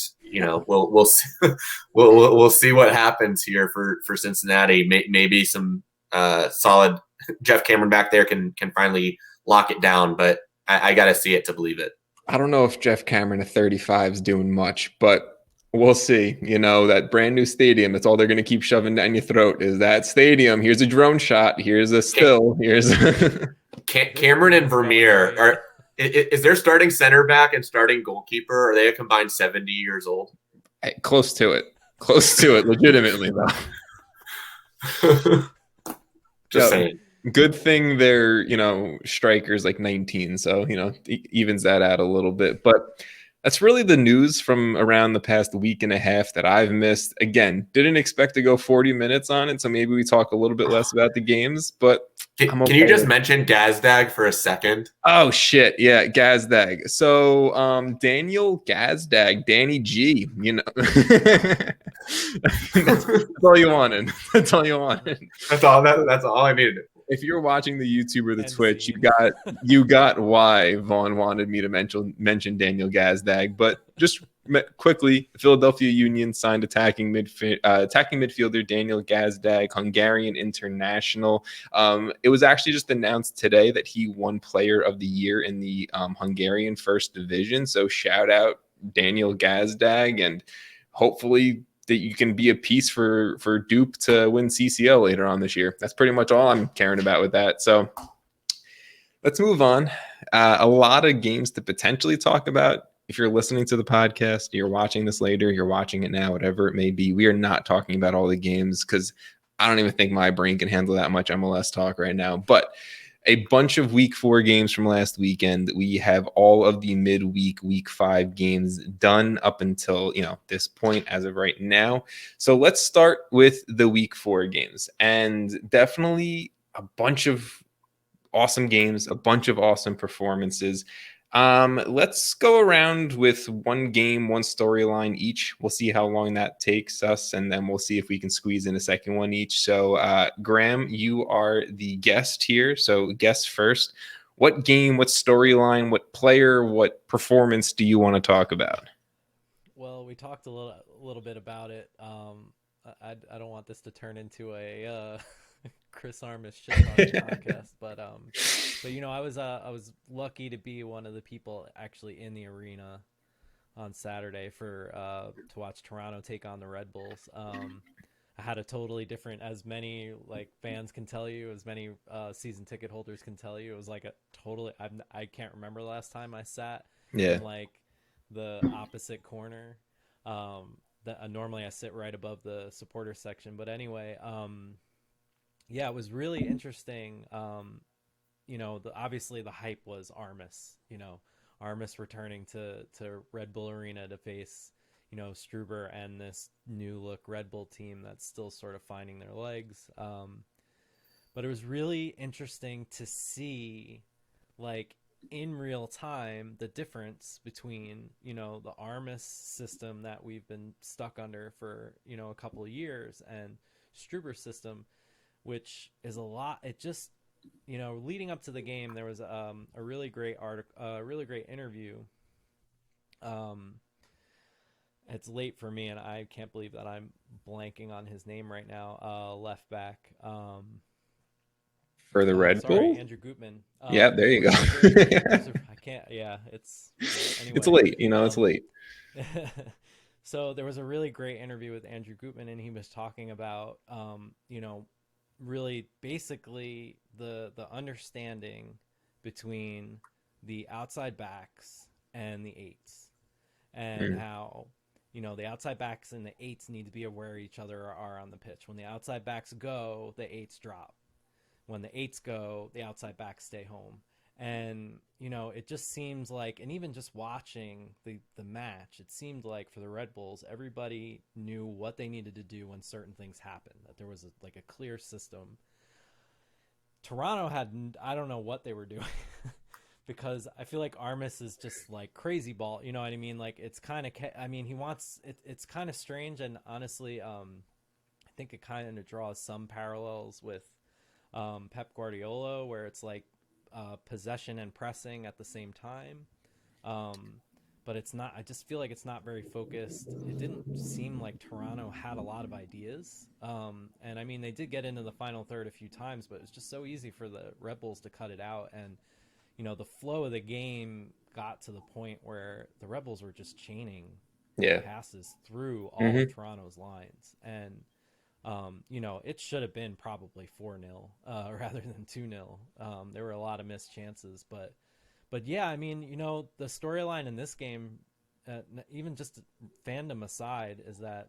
we'll see, we'll see what happens here for Cincinnati. Maybe some solid Jeff Cameron back there can finally lock it down, but I got to see it to believe it. I don't know if Jeff Cameron at 35 is doing much, but we'll see. That brand new stadium, that's all they're going to keep shoving down your throat is that stadium. Here's a drone shot. Here's a still. Here's Cameron and Vermeer. Is their starting center back and starting goalkeeper, are they a combined 70 years old? Close to it. Legitimately, though. Just saying. Good thing their, striker's 19, so, evens that out a little bit. But that's really the news from around the past week and a half that I've missed. Again, didn't expect to go 40 minutes on it, so maybe we talk a little bit less about the games, but Can you just mention Gazdag for a second? Oh, shit. Yeah, Gazdag. So, Daniel Gazdag, Danny G, that's all you wanted. That's all I needed. If you're watching the YouTube or the Twitch, you got why Vaughn wanted me to mention Daniel Gazdag. But just quickly, Philadelphia Union signed attacking midfielder Daniel Gazdag, Hungarian international. It was actually just announced today that he won Player of the Year in the Hungarian First Division. So shout out Daniel Gazdag, and hopefully that you can be a piece for Dupe to win CCL later on this year. That's pretty much all I'm caring about with that. So let's move on. A lot of games to potentially talk about. If you're listening to the podcast, you're watching this later, you're watching it now, whatever it may be, we are not talking about all the games because I don't even think my brain can handle that much MLS talk right now. But a bunch of week 4 games from last weekend. We have all of the midweek week 5 games done up until, this point as of right now. So let's start with the week 4 games, and definitely a bunch of awesome games, a bunch of awesome performances. Let's go around with one game, one storyline each. We'll see how long that takes us, and then we'll see if we can squeeze in a second one each. So, Graham, you are the guest here. So, guess first. What game, what storyline, what player, what performance do you want to talk about? Well, we talked a little bit about it. I don't want this to turn into a Chris Armas shit podcast, but I was lucky to be one of the people actually in the arena on Saturday to watch Toronto take on the Red Bulls. I had a totally different, as many like fans can tell you, as many season ticket holders can tell you, it was like a totally, I can't remember the last time I sat in like the opposite corner. Normally I sit right above the supporter section, but anyway, yeah, it was really interesting. Obviously the hype was Armas, Armas returning to Red Bull Arena to face, Struber and this new look Red Bull team that's still sort of finding their legs. But it was really interesting to see, like, in real time, the difference between, the Armas system that we've been stuck under for, a couple of years and Struber's system, which is a lot. It just, leading up to the game, there was a really great really great interview. It's late for me, and I can't believe that I'm blanking on his name right now. Left back. For the Red Bull? Andrew Gutman. Yeah, there you go. I can't. Yeah, anyway. It's late. It's late. So there was a really great interview with Andrew Gutman, and he was talking about, really basically the understanding between the outside backs and the eights, and how, the outside backs and the eights need to be aware each other are on the pitch. When the outside backs go, the eights drop. When the eights go, the outside backs stay home. And, it just seems like, and even just watching the match, it seemed like for the Red Bulls, everybody knew what they needed to do when certain things happened, that there was a clear system. Toronto I don't know what they were doing because I feel like Armas is just like crazy ball. You know what I mean? Like, it's kind of, it's kind of strange. And honestly, I think it kind of draws some parallels with Pep Guardiola, where it's like possession and pressing at the same time. But it's not, I just feel like it's not very focused. It didn't seem like Toronto had a lot of ideas. And I mean, they did get into the final third a few times, but it was just so easy for the Red Bulls to cut it out. And, the flow of the game got to the point where the Red Bulls were just chaining passes through all of Toronto's lines. And, it should have been probably 4-0 rather than 2-0. There were a lot of missed chances, but yeah, I mean, the storyline in this game, even just fandom aside, is that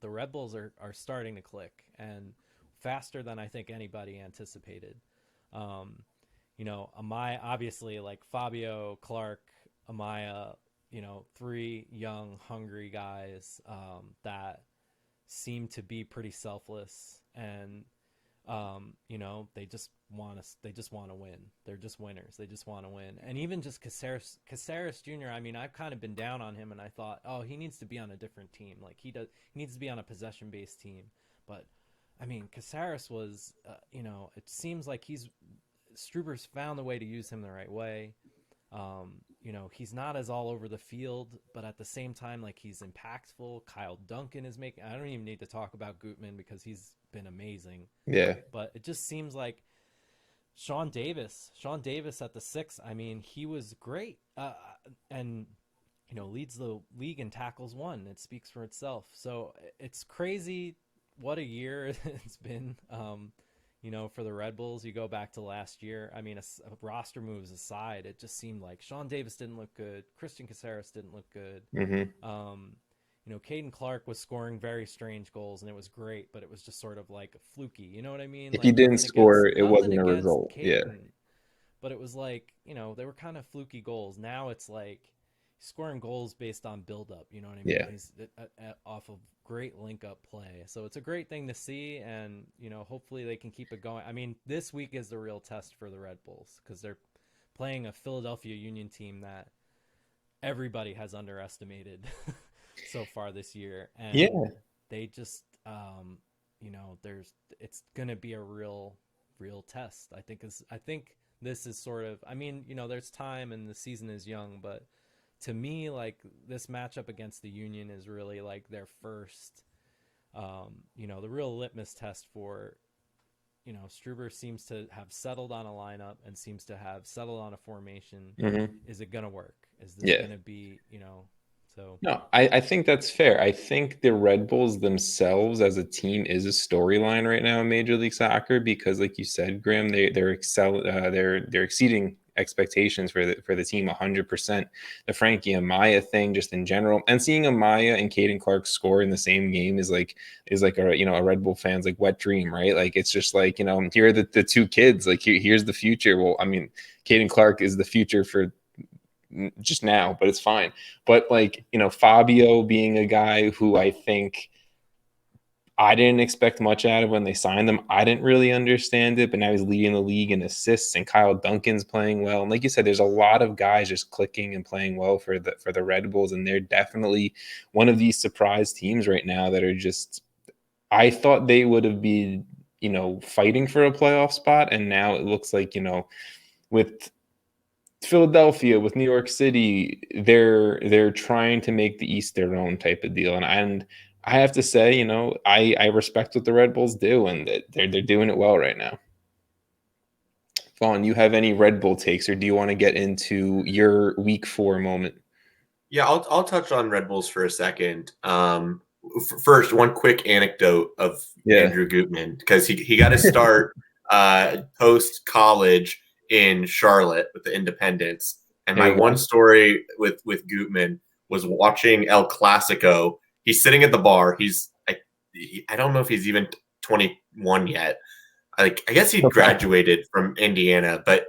the Red Bulls are starting to click, and faster than I think anybody anticipated. Amaya, obviously, like Fabio, Clark, Amaya, 3 young, hungry guys that seem to be pretty selfless, and they just want to win. They're just winners. They just want to win. And even just Caceres Jr., I mean, I've kind of been down on him, and I thought, oh, he needs to be on a different team. Like, he needs to be on a possession-based team. But I mean, Caceres was, it seems like Struber's found a way to use him the right way. he's not as all over the field, but at the same time, like, he's impactful. Kyle Duncan is making, I don't even need to talk about Gutman because he's been amazing. Yeah. But it just seems like Sean Davis at the 6, I mean, he was great. And, leads the league in tackles won. It speaks for itself. So it's crazy what a year it's been. For the Red Bulls, you go back to last year. I mean, a roster moves aside, it just seemed like Sean Davis didn't look good. Christian Caceres didn't look good. Caden Clark was scoring very strange goals, and it was great, but it was just sort of like fluky. You know what I mean? If like, he didn't score, it wasn't a result. Caden, Yeah. But it was like, they were kind of fluky goals. Now it's like scoring goals based on build-up. You know what I mean? Yeah. He's off of great link-up play. So it's a great thing to see, and, hopefully they can keep it going. I mean, this week is the real test for the Red Bulls because they're playing a Philadelphia Union team that everybody has underestimated so far this year. And they just, it's going to be a real test. I think this is sort of, I mean, there's time and the season is young, but to me, like, this matchup against the Union is really like their first, the real litmus test for, Struber seems to have settled on a lineup and seems to have settled on a formation. Is it going to work? Is this going to be, so? No, I think that's fair. I think the Red Bulls themselves as a team is a storyline right now in Major League Soccer because, like you said, Graham, they're exceeding expectations for the team 100%. The Frankie Amaya thing, just in general, and seeing Amaya and Caden Clark score in the same game is like a Red Bull fan's like wet dream, right? Like, it's just like, here are the two kids. Like, here's the future. Well, I mean, Caden Clark is the future for just now, but it's fine. But like, Fabio being a guy who I think I didn't expect much out of when they signed him. I didn't really understand it, but now he's leading the league in assists, and Kyle Duncan's playing well. And like you said, there's a lot of guys just clicking and playing well for the Red Bulls, and they're definitely one of these surprise teams right now that are just, I thought they would have been, fighting for a playoff spot, and now it looks like, with Philadelphia, with New York City, they're trying to make the East their own type of deal, and I have to say, I respect what the Red Bulls do, and they're doing it well right now. Vaughn, you have any Red Bull takes, or do you want to get into your Week 4 moment? Yeah, I'll touch on Red Bulls for a second. First, one quick anecdote of Andrew Gutman, because he got to start post college in Charlotte with the Independents, and my one story with Gutman was watching El Clasico. He's sitting at the bar. I don't know if he's even 21 yet. I guess he graduated from Indiana, but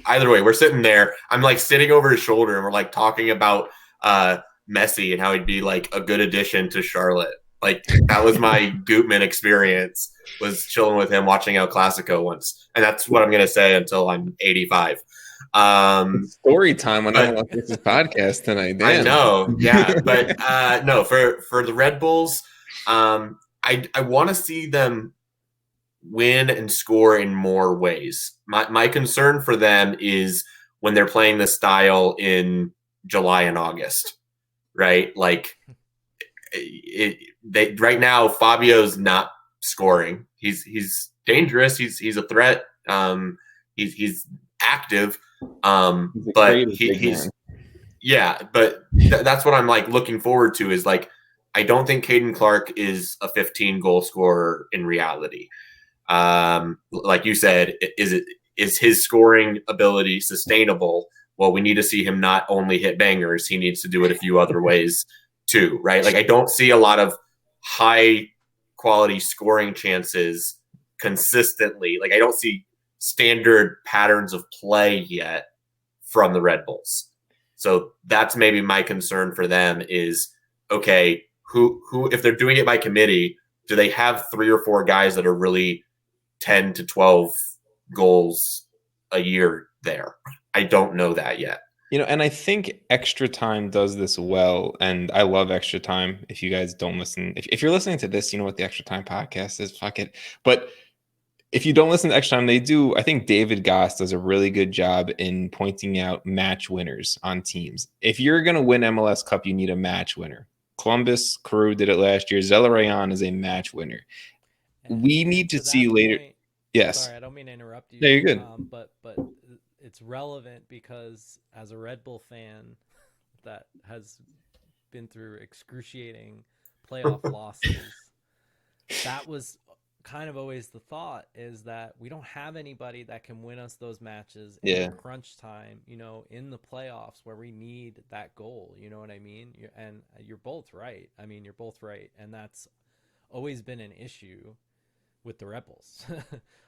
either way, we're sitting there. I'm like sitting over his shoulder, and we're like talking about Messi and how he'd be like a good addition to Charlotte. Like, that was my Gutman experience, was chilling with him watching El Clasico once, and that's what I'm gonna say until I'm 85. Story time on MLSAces Podcast tonight. Damn. I know, yeah, but no, for the Red Bulls, I want to see them win and score in more ways. My concern for them is when they're playing this style in July and August, right? Like, right now, Fabio's not scoring. He's dangerous. He's a threat. He's active. But he's but that's what I'm like looking forward to, is like, I don't think Caden Clark is a 15 goal scorer in reality. Like you said, is his scoring ability sustainable? Well, we need to see him not only hit bangers, he needs to do it a few other ways too, right? Like, I don't see a lot of high quality scoring chances consistently. Like, I don't see standard patterns of play yet from the Red Bulls. So that's maybe my concern for them is, okay, who if they're doing it by committee, do they have 3 or 4 guys that are really 10 to 12 goals a year there? I don't know that yet. And I think Extra Time does this well, and I love Extra Time. If you guys don't listen, if you're listening to this, you know what the Extra Time podcast is, fuck it. But if you don't listen to Extra Time, they do. I think David Goss does a really good job in pointing out match winners on teams. If you're going to win MLS Cup, you need a match winner. Columbus Crew did it last year. Zelarayan is a match winner. We need to see later. Point, yes. Sorry, I don't mean to interrupt you. No, you're good. But it's relevant because as a Red Bull fan that has been through excruciating playoff losses, that was kind of always the thought, is that we don't have anybody that can win us those matches in crunch time, in the playoffs where we need that goal. You know what I mean? And you're both right. I mean, you're both right. And that's always been an issue with the Rebels.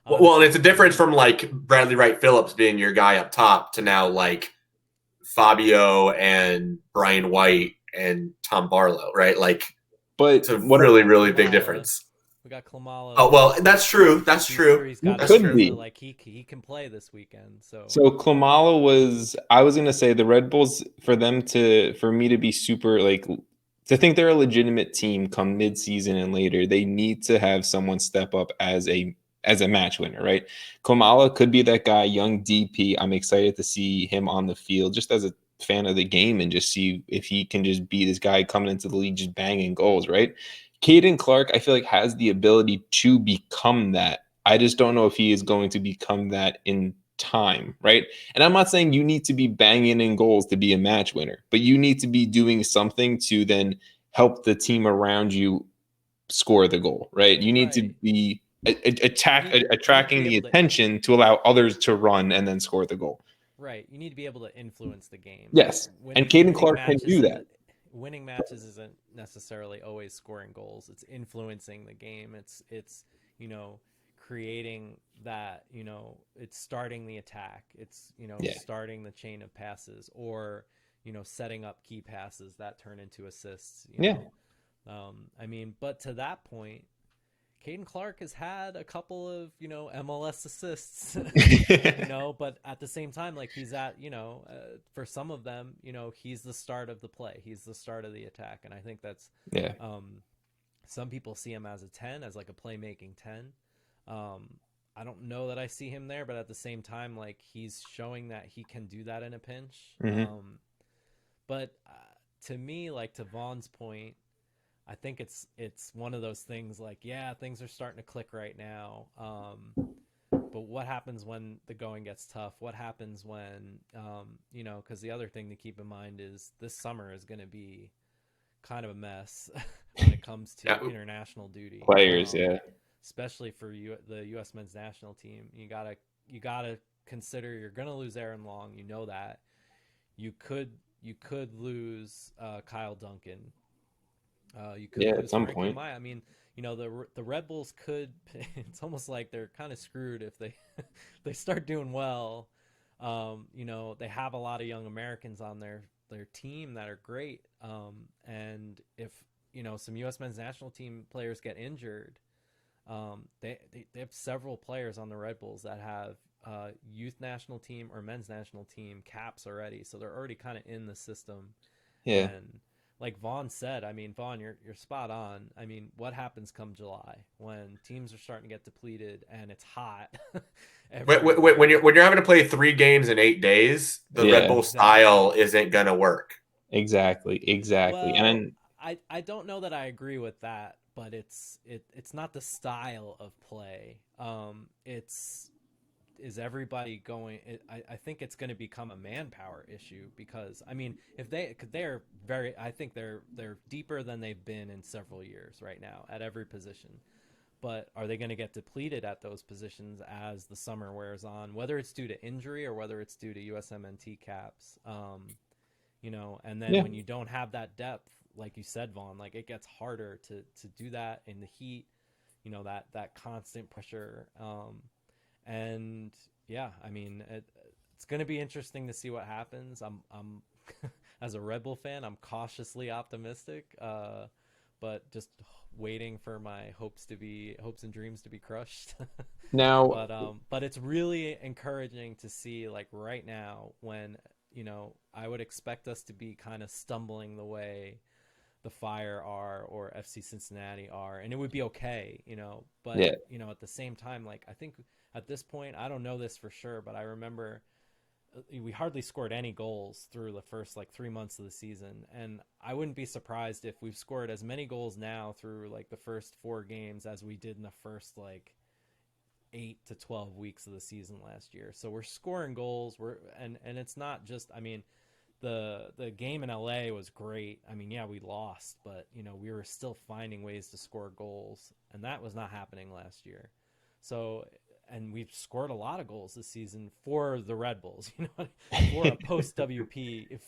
Well, and it's a difference from like Bradley Wright Phillips being your guy up top to now like Fabio and Brian White and Tom Barlow, right? Like, but it's a really big difference. We got Klamalo. Oh, well, that's true. That's true. He's got could be. Like he can play this weekend. So Klamalo was, I was going to say the Red Bulls, for me to be super, like, to think they're a legitimate team come mid-season and later, they need to have someone step up as a match winner, right? Klamalo could be that guy, young DP. I'm excited to see him on the field just as a fan of the game and just see if he can just be this guy coming into the league just banging goals, right? Caden Clark, I feel like, has the ability to become that. I just don't know if he is going to become that in time, right? And I'm not saying you need to be banging in goals to be a match winner, but you need to be doing something to then help the team around you score the goal, right? You need to be attracting the attention to allow others to run and then score the goal. Right. You need to be able to influence the game. Yes. And Caden Clark can do that. Winning matches isn't necessarily always scoring goals. It's influencing the game. It's creating that, it's starting the attack. It's, starting the chain of passes, or, setting up key passes that turn into assists. I mean, but to that point, Caden Clark has had a couple of, MLS assists, but at the same time, like, he's at, for some of them, he's the start of the play. He's the start of the attack. And I think that's, some people see him as a 10, as like a playmaking 10. I don't know that I see him there, but at the same time, like, he's showing that he can do that in a pinch. Mm-hmm. But to me, like, to Vaughn's point, I think it's one of those things like, yeah, things are starting to click right now. But what happens when the going gets tough? What happens when, because the other thing to keep in mind is this summer is going to be kind of a mess when it comes to international duty. Players, especially for the U.S. men's national team. You gotta consider you're going to lose Aaron Long. You know that. You could lose Kyle Duncan. You could lose at some Frankie point. Maya. I mean, the Red Bulls could. It's almost like they're kind of screwed if they start doing well. They have a lot of young Americans on their team that are great. And if some U.S. men's national team players get injured, they have several players on the Red Bulls that have youth national team or men's national team caps already, so they're already kind of in the system. Yeah. And like Vaughn said, I mean, Vaughn, you're spot on. I mean, what happens come July when teams are starting to get depleted and it's hot? when you're having to play 3 games in 8 days, the Red Bull style isn't gonna work. Exactly. Well, And I don't know that I agree with that, but it's not the style of play. Is everybody going? I think it's going to become a manpower issue, because I mean, if they're very, I think they're deeper than they've been in several years right now at every position. But are they going to get depleted at those positions as the summer wears on, whether it's due to injury or whether it's due to USMNT caps? And then when you don't have that depth, like you said, Vaughn, like, it gets harder to do that in the heat, that constant pressure. And yeah, I mean, it's going to be interesting to see what happens. I'm as a Red Bull fan, I'm cautiously optimistic, but just waiting for my hopes and dreams to be crushed. Now, but it's really encouraging to see, like, right now, when I would expect us to be kind of stumbling the way the Fire are or FC Cincinnati are, and it would be okay, but Yeah. at the same time, like, I think at this point, I don't know this for sure, but I remember we hardly scored any goals through the first like 3 months of the season, and I wouldn't be surprised if we've scored as many goals now through like the first 4 games as we did in the first like 8 to 12 weeks of the season last year. So we're scoring goals. And it's not just, I mean, the game in LA was great. I mean, yeah, we lost, but we were still finding ways to score goals, and that was not happening last year. So, and we've scored a lot of goals this season for the Red Bulls, for a post WP,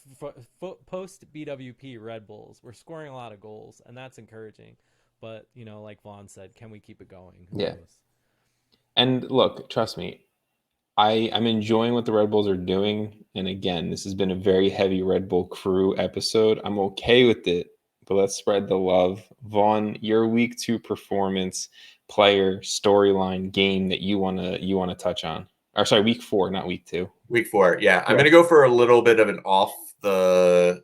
post BWP Red Bulls. We're scoring a lot of goals, and that's encouraging. But, like Vaughn said, can we keep it going? Who knows? And look, trust me, I'm enjoying what the Red Bulls are doing. And again, this has been a very heavy Red Bull crew episode. I'm okay with it, but let's spread the love. Vaughn, your week 2 performance, player, storyline, game that you wanna touch on. Or sorry, week 4, not week 2. Week 4, yeah. I'm gonna go for a little bit of an off the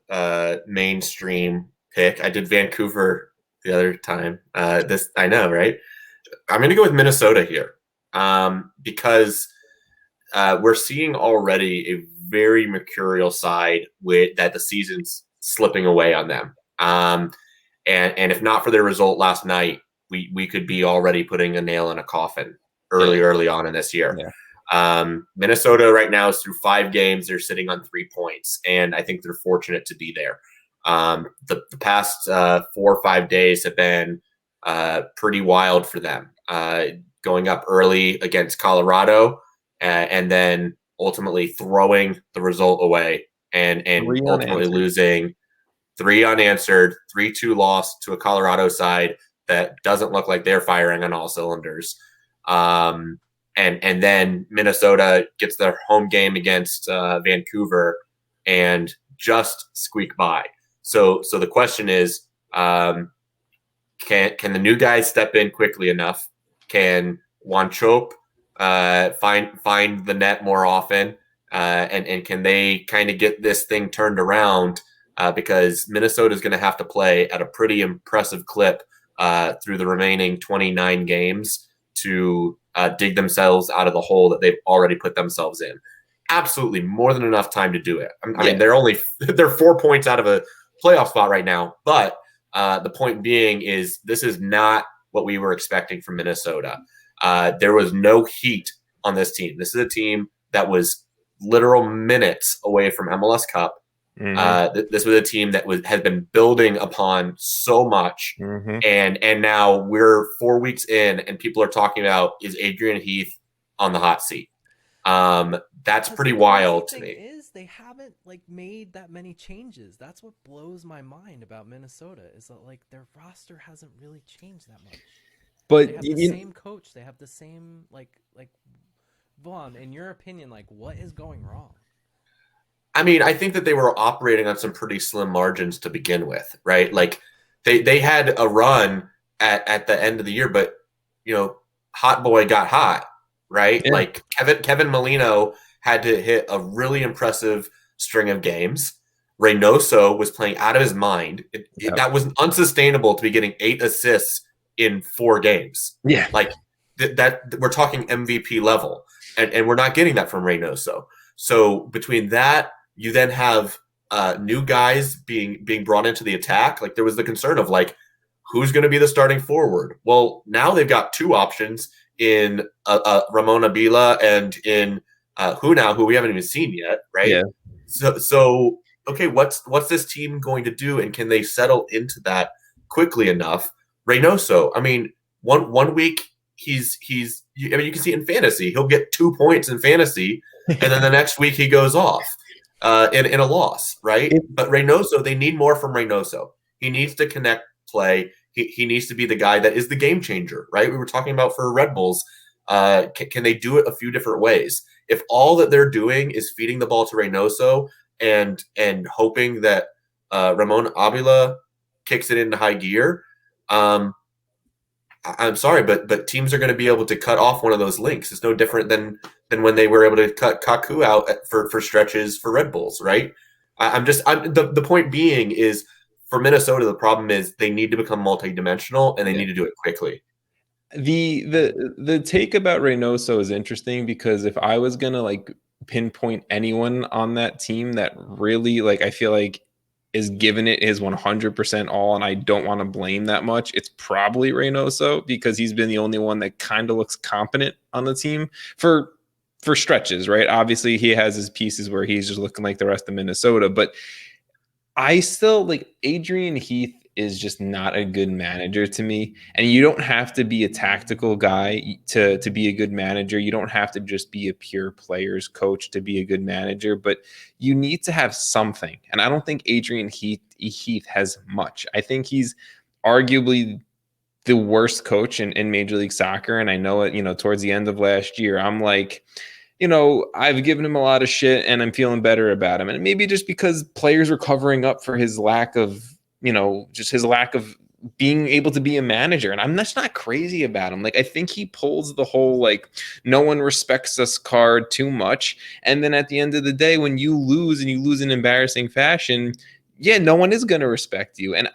mainstream pick. I did Vancouver the other time. This I know, right? I'm gonna go with Minnesota here, because we're seeing already a very mercurial side with that the season's slipping away on them. And if not for their result last night, we could be already putting a nail in a coffin early on in this year. Yeah. Minnesota right now is through 5 games. They're sitting on 3 points, and I think they're fortunate to be there. The past 4 or 5 days have been pretty wild for them. Going up early against Colorado, and then ultimately throwing the result away, and ultimately losing 3 unanswered, 3-2 loss to a Colorado side that doesn't look like they're firing on all cylinders. And then Minnesota gets their home game against Vancouver and just squeak by. So the question is, can the new guys step in quickly enough? Can Wanchope find the net more often? And can they kind of get this thing turned around? Because Minnesota is going to have to play at a pretty impressive clip through the remaining 29 games to dig themselves out of the hole that they've already put themselves in. Absolutely more than enough time to do it. I mean, they're 4 points out of a playoff spot right now, but the point being is this is not what we were expecting from Minnesota. There was no heat on this team. This is a team that was literal minutes away from MLS Cup. Mm-hmm. This was a team that has been building upon so much, mm-hmm. and now we're 4 weeks in, and people are talking about, is Adrian Heath on the hot seat? That's pretty wild to me. Is they haven't made that many changes. That's what blows my mind about Minnesota, is that their roster hasn't really changed that much. But they have the same coach. They have the same like Vaughn. In your opinion, what is going wrong? I mean, I think that they were operating on some pretty slim margins to begin with, right? They had a run at the end of the year, but hot boy got hot, right? Yeah. Kevin Molino had to hit a really impressive string of games. Reynoso was playing out of his mind. That was unsustainable to be getting 8 assists in 4 games. Yeah, that we're talking MVP level, and we're not getting that from Reynoso. So between that, you then have new guys being brought into the attack. There was the concern of who's going to be the starting forward. Well, now they've got 2 options in Ramon Abila and in who we haven't even seen yet, right? Yeah. So okay, what's this team going to do, and can they settle into that quickly enough? Reynoso, I mean, one week he's you can see it in fantasy. He'll get 2 points in fantasy, and then the next week he goes off in a loss, right? But Reynoso, they need more from Reynoso. He needs to connect play. He needs to be the guy that is the game changer, right? We were talking about for Red Bulls. Can they do it a few different ways? If all that they're doing is feeding the ball to Reynoso and hoping that Ramon Abila kicks it into high gear, I'm sorry, but teams are going to be able to cut off one of those links. It's no different than when they were able to cut Kaku out for stretches for Red Bulls, right? The point being is for Minnesota, the problem is they need to become multi-dimensional and they need to do it quickly. The take about Reynoso is interesting because if I was gonna like pinpoint anyone on that team that really like I feel like is giving it his 100% all, and I don't want to blame that much, it's probably Reynoso because he's been the only one that kind of looks competent on the team for stretches, right? Obviously, he has his pieces where he's just looking like the rest of Minnesota, but I still like Adrian Heath is just not a good manager to me. And you don't have to be a tactical guy to be a good manager. You don't have to just be a pure players coach to be a good manager, but you need to have something. And I don't think Adrian Heath has much. I think he's arguably the worst coach in Major League Soccer. And I know it, towards the end of last year, I'm like, I've given him a lot of shit and I'm feeling better about him. And maybe just because players were covering up for his lack of, just his lack of being able to be a manager. And I'm just not crazy about him. Like, I think he pulls the whole, like, no one respects us card too much. And then at the end of the day, when you lose and you lose in embarrassing fashion, yeah, no one is going to respect you. And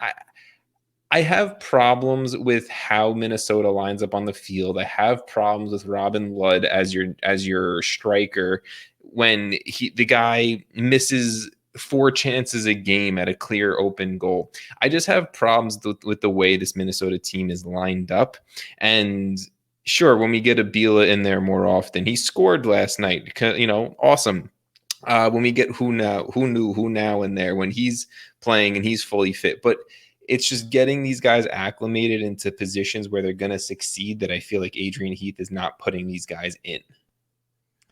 I have problems with how Minnesota lines up on the field. I have problems with Robin Ludd as your striker when the guy misses 4 chances a game at a clear open goal. I just have problems with the way this Minnesota team is lined up. And sure, when we get Abila in there more often, he scored last night. Awesome. When we get who now in there when he's playing and he's fully fit, but it's just getting these guys acclimated into positions where they're going to succeed that I feel like Adrian Heath is not putting these guys in.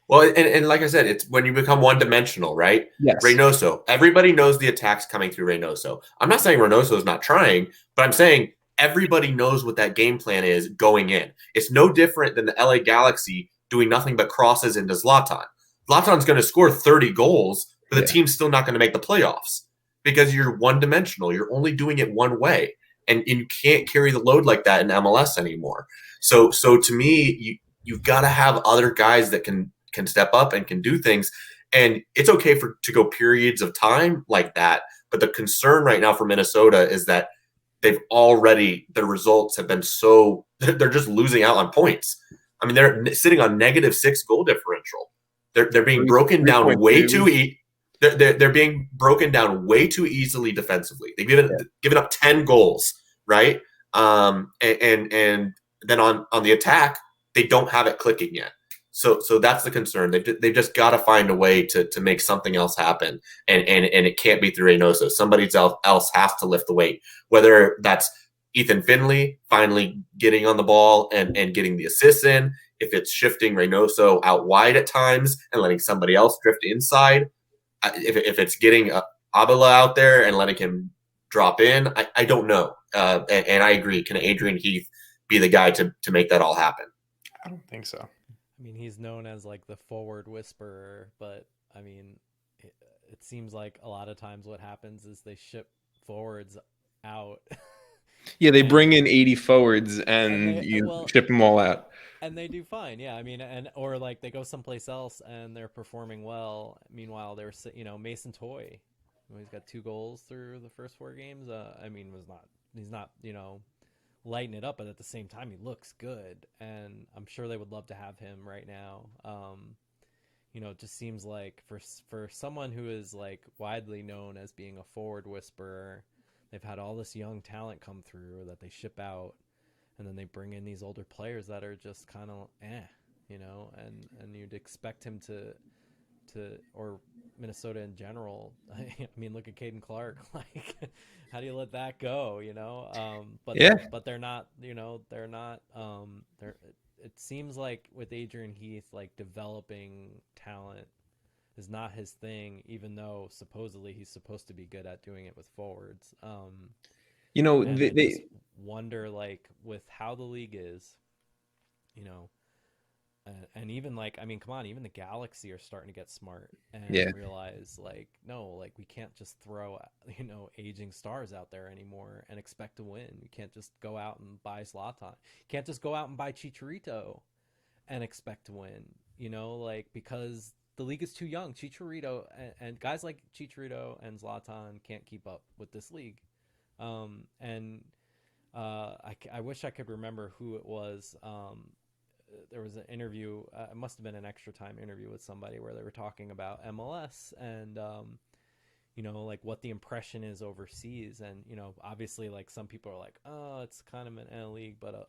Well, and like I said, it's when you become one-dimensional, right? Yes. Reynoso. Everybody knows the attacks coming through Reynoso. I'm not saying Reynoso is not trying, but I'm saying everybody knows what that game plan is going in. It's no different than the LA Galaxy doing nothing but crosses into Zlatan. Zlatan's going to score 30 goals, but the team's still not going to make the playoffs. Because you're one-dimensional. You're only doing it one way. And you can't carry the load like that in MLS anymore. So to me, you've got to have other guys that can step up and can do things. And it's okay to go periods of time like that. But the concern right now for Minnesota is that their results have been they're just losing out on points. I mean, they're sitting on -6 goal differential. They're being broken down way too They're being broken down way too easily defensively. They've given up 10 goals, right? And then on the attack, they don't have it clicking yet. So that's the concern. They've just got to find a way to make something else happen, and it can't be through Reynoso. Somebody else has to lift the weight, whether that's Ethan Finley finally getting on the ball and getting the assists in, if it's shifting Reynoso out wide at times and letting somebody else drift inside. If it's getting Abila out there and letting him drop in, I don't know. And I agree. Can Adrian Heath be the guy to make that all happen? I don't think so. I mean, he's known as like the forward whisperer, but I mean, it seems like a lot of times what happens is they ship forwards out. Yeah, they bring in 80 forwards and you ship them all out. And they do fine, yeah. I mean, or like they go someplace else and they're performing well. Meanwhile, there's Mason Toy, he's got 2 goals through the first 4 games. I mean, he's not lighting it up, but at the same time, he looks good, and I'm sure they would love to have him right now. It just seems like for someone who is like widely known as being a forward whisperer, they've had all this young talent come through that they ship out. And then they bring in these older players that are just kind of and you'd expect him to or Minnesota in general. I mean, look at Caden Clark. Like, how do you let that go? But they're not. They're not. It seems like with Adrian Heath, like developing talent is not his thing, even though supposedly he's supposed to be good at doing it with forwards. They just wonder, like, with how the league is, and even like, I mean, come on, even the Galaxy are starting to get smart and realize, like, no, like we can't just throw, aging stars out there anymore and expect to win. You can't just go out and buy Zlatan. You can't just go out and buy Chicharito and expect to win, because the league is too young. Chicharito and guys like Chicharito and Zlatan can't keep up with this league. And I wish I could remember who it was. There was an interview, it must have been an extra time interview with somebody where they were talking about MLS and, like what the impression is overseas. And, obviously like some people are like, oh, it's kind of an N league, but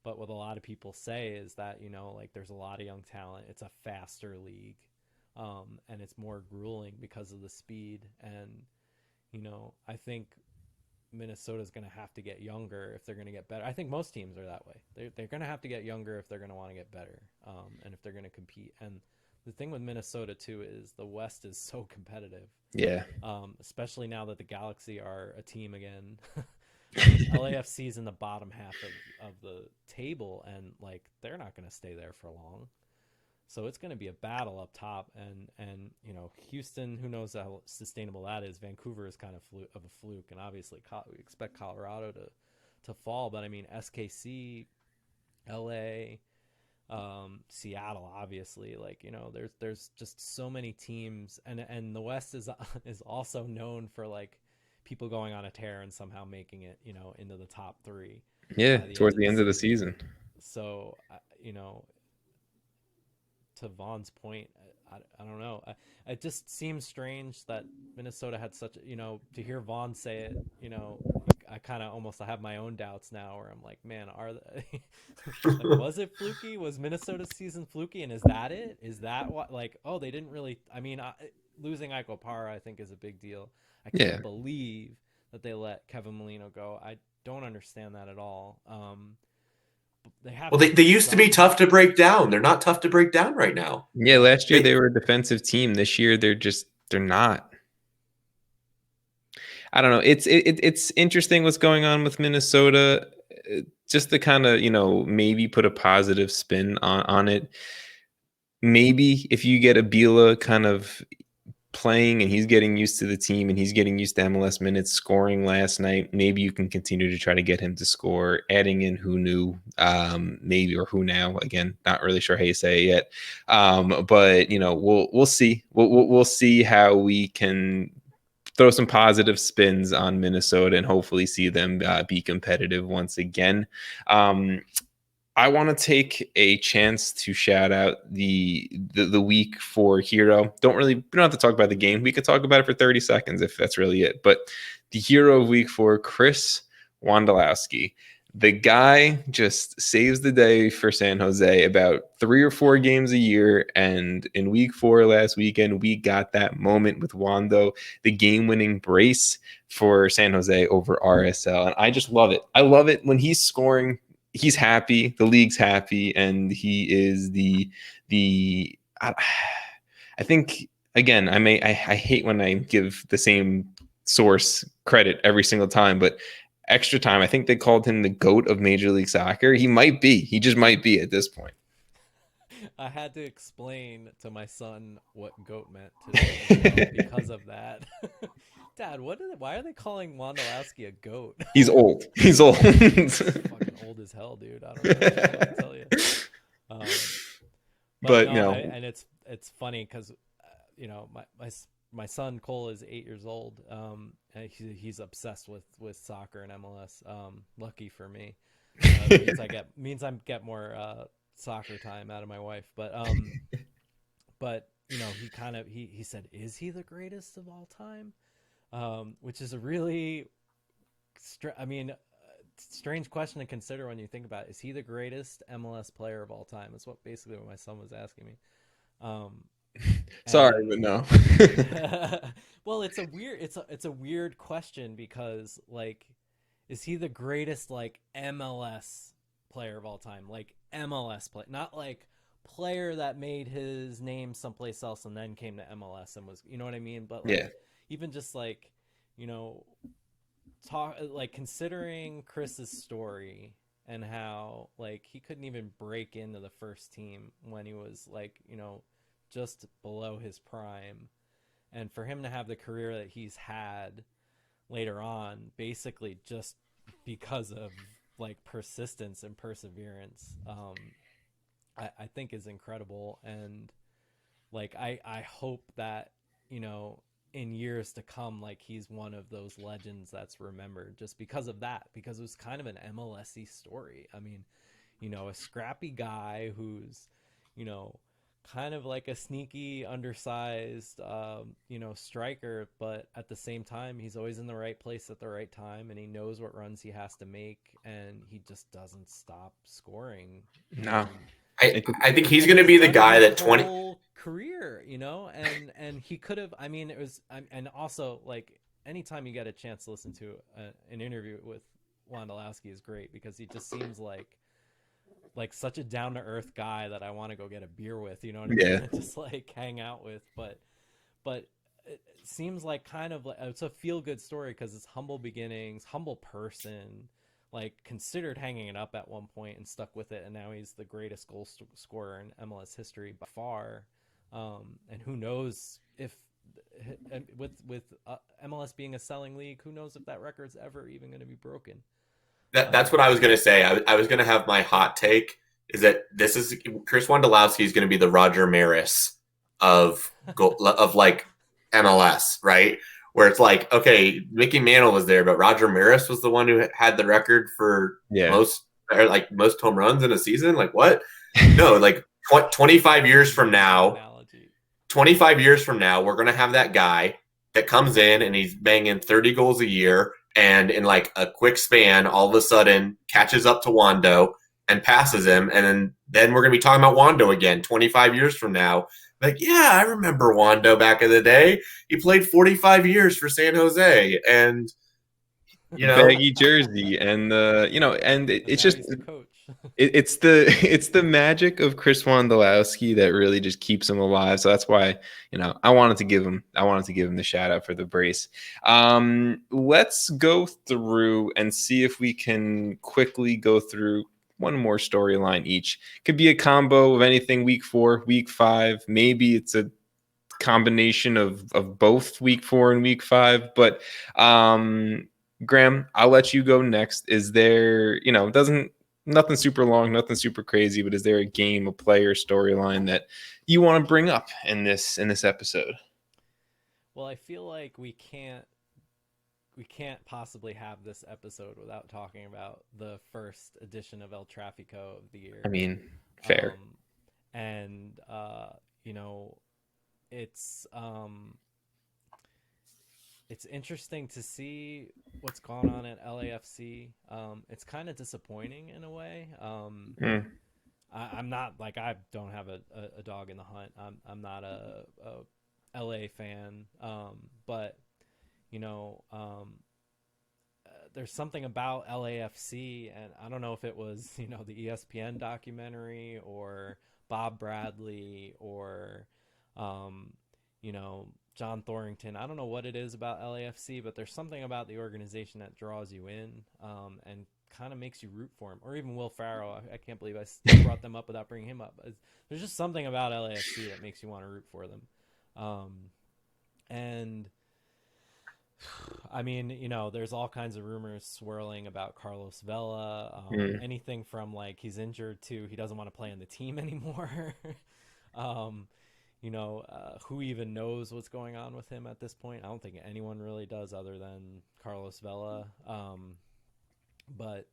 what a lot of people say is that, like there's a lot of young talent. It's a faster league. And it's more grueling because of the speed. And, I think Minnesota's going to have to get younger if they're going to get better. I think most teams are that way. They're going to have to get younger if they're going to want to get better, and if they're going to compete. And the thing with Minnesota too is the West is so competitive. Yeah. Especially now that the Galaxy are a team again. LAFC's in the bottom half of the table, and like they're not going to stay there for long. So it's going to be a battle up top, and Houston, who knows how sustainable that is. Vancouver is kind of a fluke, and obviously we expect Colorado to fall. But I mean, SKC, LA, Seattle, obviously, like there's just so many teams, and the West is also known for like people going on a tear and somehow making it into the top three. Yeah, towards the end of the season. So to Vaughn's point, I don't know. It just seems strange that Minnesota had such, to hear Vaughn say it, I kind of almost have my own doubts now where I'm like, man, like, was it fluky? Was Minnesota's season fluky? And is that it? Is that what, like, oh, they didn't really, losing Ike Opara, I think is a big deal. I can't believe that they let Kevin Molino go. I don't understand that at all. They used to be tough to break down. They're not tough to break down right now. Yeah, last year they were a defensive team. This year they're not. I don't know. It's interesting what's going on with Minnesota. Just to kind of maybe put a positive spin on it. Maybe if you get a Bila kind of playing and he's getting used to the team and he's getting used to MLS minutes, scoring last night, maybe you can continue to try to get him to score, adding in who knew, maybe, or who now, again, not really sure how you say it yet. But we'll see. We'll see how we can throw some positive spins on Minnesota and hopefully see them be competitive once again. I want to take a chance to shout out the week for hero. We don't have to talk about the game. We could talk about it for 30 seconds if that's really it. But the hero of week 4, Chris Wondolowski. The guy just saves the day for San Jose about 3 or 4 games a year. And in week 4 last weekend, we got that moment with Wando, the game-winning brace for San Jose over RSL. And I just love it. I love it when he's scoring. He's happy, the league's happy, and he is I think, again, I hate when I give the same source credit every single time, but extra time, I think they called him the GOAT of Major League Soccer. He just might be at this point. I had to explain to my son what GOAT meant today because of that. Dad, why are they calling Wondolowski a GOAT? He's old. He's fucking old as hell, dude. I don't know what to tell you. But no. And it's funny because, my son Cole is 8 years old. And he's obsessed with soccer and MLS. Lucky for me. Means I get more soccer time out of my wife. But he said, is he the greatest of all time? Which is a really, strange question to consider when you think about it. Is he the greatest MLS player of all time? That's basically what my son was asking me. Sorry, but no. Well, it's a weird question because, like, is he the greatest, like, MLS player of all time? Like, MLS play, not like player that made his name someplace else and then came to MLS and was, you know what I mean? But like, yeah. Even just like, considering Chris's story and how like he couldn't even break into the first team when he was like, just below his prime, and for him to have the career that he's had later on, basically just because of like persistence and perseverance, I think is incredible. And like, I hope that, in years to come, like he's one of those legends that's remembered just because of that, because it was kind of an MLSE story. I mean, a scrappy guy who's, kind of like a sneaky, undersized, striker, but at the same time, he's always in the right place at the right time, and he knows what runs he has to make, and he just doesn't stop scoring. No. I think he's going to be the guy that 20 whole career, and he could have. I mean, it was, and also like anytime you get a chance to listen to an interview with Wondolowski is great, because he just seems like such a down to earth guy that I want to go get a beer with, you know what I mean? Yeah. And just like hang out with, but it seems like kind of like it's a feel good story because it's humble beginnings, humble person. Like considered hanging it up at one point and stuck with it, and now he's the greatest goal scorer in MLS history by far. And who knows if, with MLS being a selling league, who knows if that record's ever even going to be broken. That's what I was going to say. I was going to have my hot take is that Chris Wondolowski is going to be the Roger Maris of like MLS, right? Where it's like, okay, Mickey Mantle was there, but Roger Maris was the one who had the record for most home runs in a season. Like what? No, like 25 years from now, we're going to have that guy that comes in and he's banging 30 goals a year, and in like a quick span, all of a sudden catches up to Wando and passes him. And then we're going to be talking about Wando again 25 years from now. Like, yeah, I remember Wando back in the day. He played 45 years for San Jose, and baggy jersey, and it's just it's the magic of Chris Wondolowski that really just keeps him alive. So that's why I wanted to give him the shout out for the brace. Let's go through and see if we can quickly go through one more storyline each. Could be a combo of anything, week 4, week 5. Maybe it's a combination of both week 4 and week 5. But Graham, I'll let you go next. Is there, nothing super long, nothing super crazy, but is there a game, a player, storyline that you want to bring up in this episode? Well, I feel like we can't possibly have this episode without talking about the first edition of El Trafico of the year. I mean, fair. And it's interesting to see what's going on at LAFC. It's kind of disappointing in a way. I'm not like, I don't have a dog in the hunt. I'm not a LA fan. But there's something about LAFC, and I don't know if it was, the ESPN documentary or Bob Bradley or, John Thorrington. I don't know what it is about LAFC, but there's something about the organization that draws you in, and kind of makes you root for him. Or even Will Farrell. I can't believe I brought them up without bringing him up. There's just something about LAFC that makes you want to root for them. And I mean, there's all kinds of rumors swirling about Carlos Vela. Anything from like he's injured to he doesn't want to play on the team anymore. Who even knows what's going on with him at this point? I don't think anyone really does other than Carlos Vela. But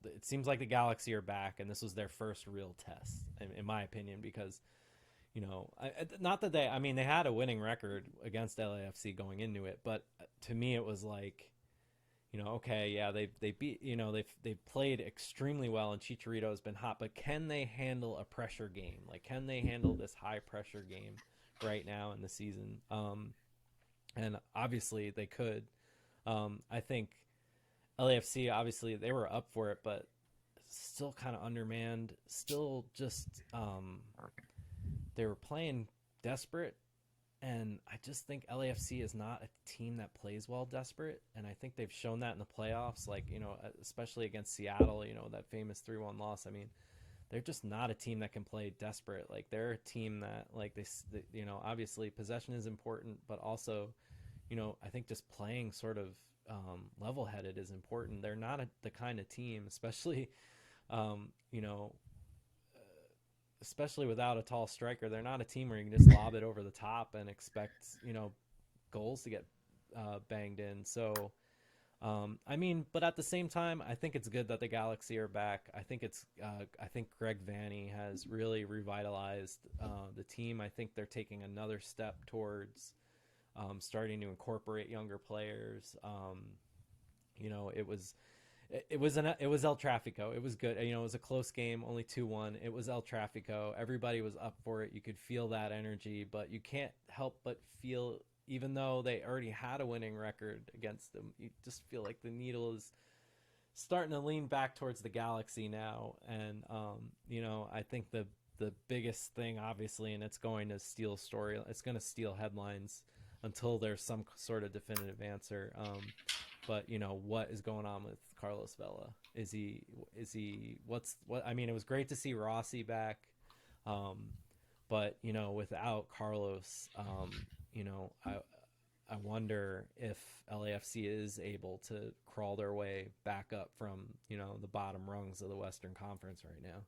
it seems like the Galaxy are back, and this was their first real test, in my opinion, because not that they had a winning record against LAFC going into it, but to me it was like, okay, yeah, they beat, they've played extremely well, and Chicharito has been hot, but can they handle a pressure game? Like, can they handle this high pressure game right now in the season? And obviously they could. I think LAFC, obviously they were up for it, but still kind of undermanned, still just, they were playing desperate, and I just think LAFC is not a team that plays well desperate, and I think they've shown that in the playoffs, like, especially against Seattle, that famous 3-1 loss. I mean, they're just not a team that can play desperate. Like, they're a team that, like, they obviously possession is important, but also, I think just playing sort of level-headed is important. They're not the kind of team, especially, especially without a tall striker, they're not a team where you can just lob it over the top and expect, goals to get banged in. So, but at the same time, I think it's good that the Galaxy are back. I think Greg Vanney has really revitalized the team. I think they're taking another step towards starting to incorporate younger players. It was El Trafico. It was good. It was a close game, only 2-1. It was El Trafico. Everybody was up for it. You could feel that energy, but you can't help but feel, even though they already had a winning record against them, you just feel like the needle is starting to lean back towards the Galaxy now. And I think the biggest thing, obviously, and it's going to steal headlines until there's some sort of definitive answer. But what is going on with Carlos Vela? Is he it was great to see Rossi back. But without Carlos, I wonder if LAFC is able to crawl their way back up from, the bottom rungs of the Western Conference right now.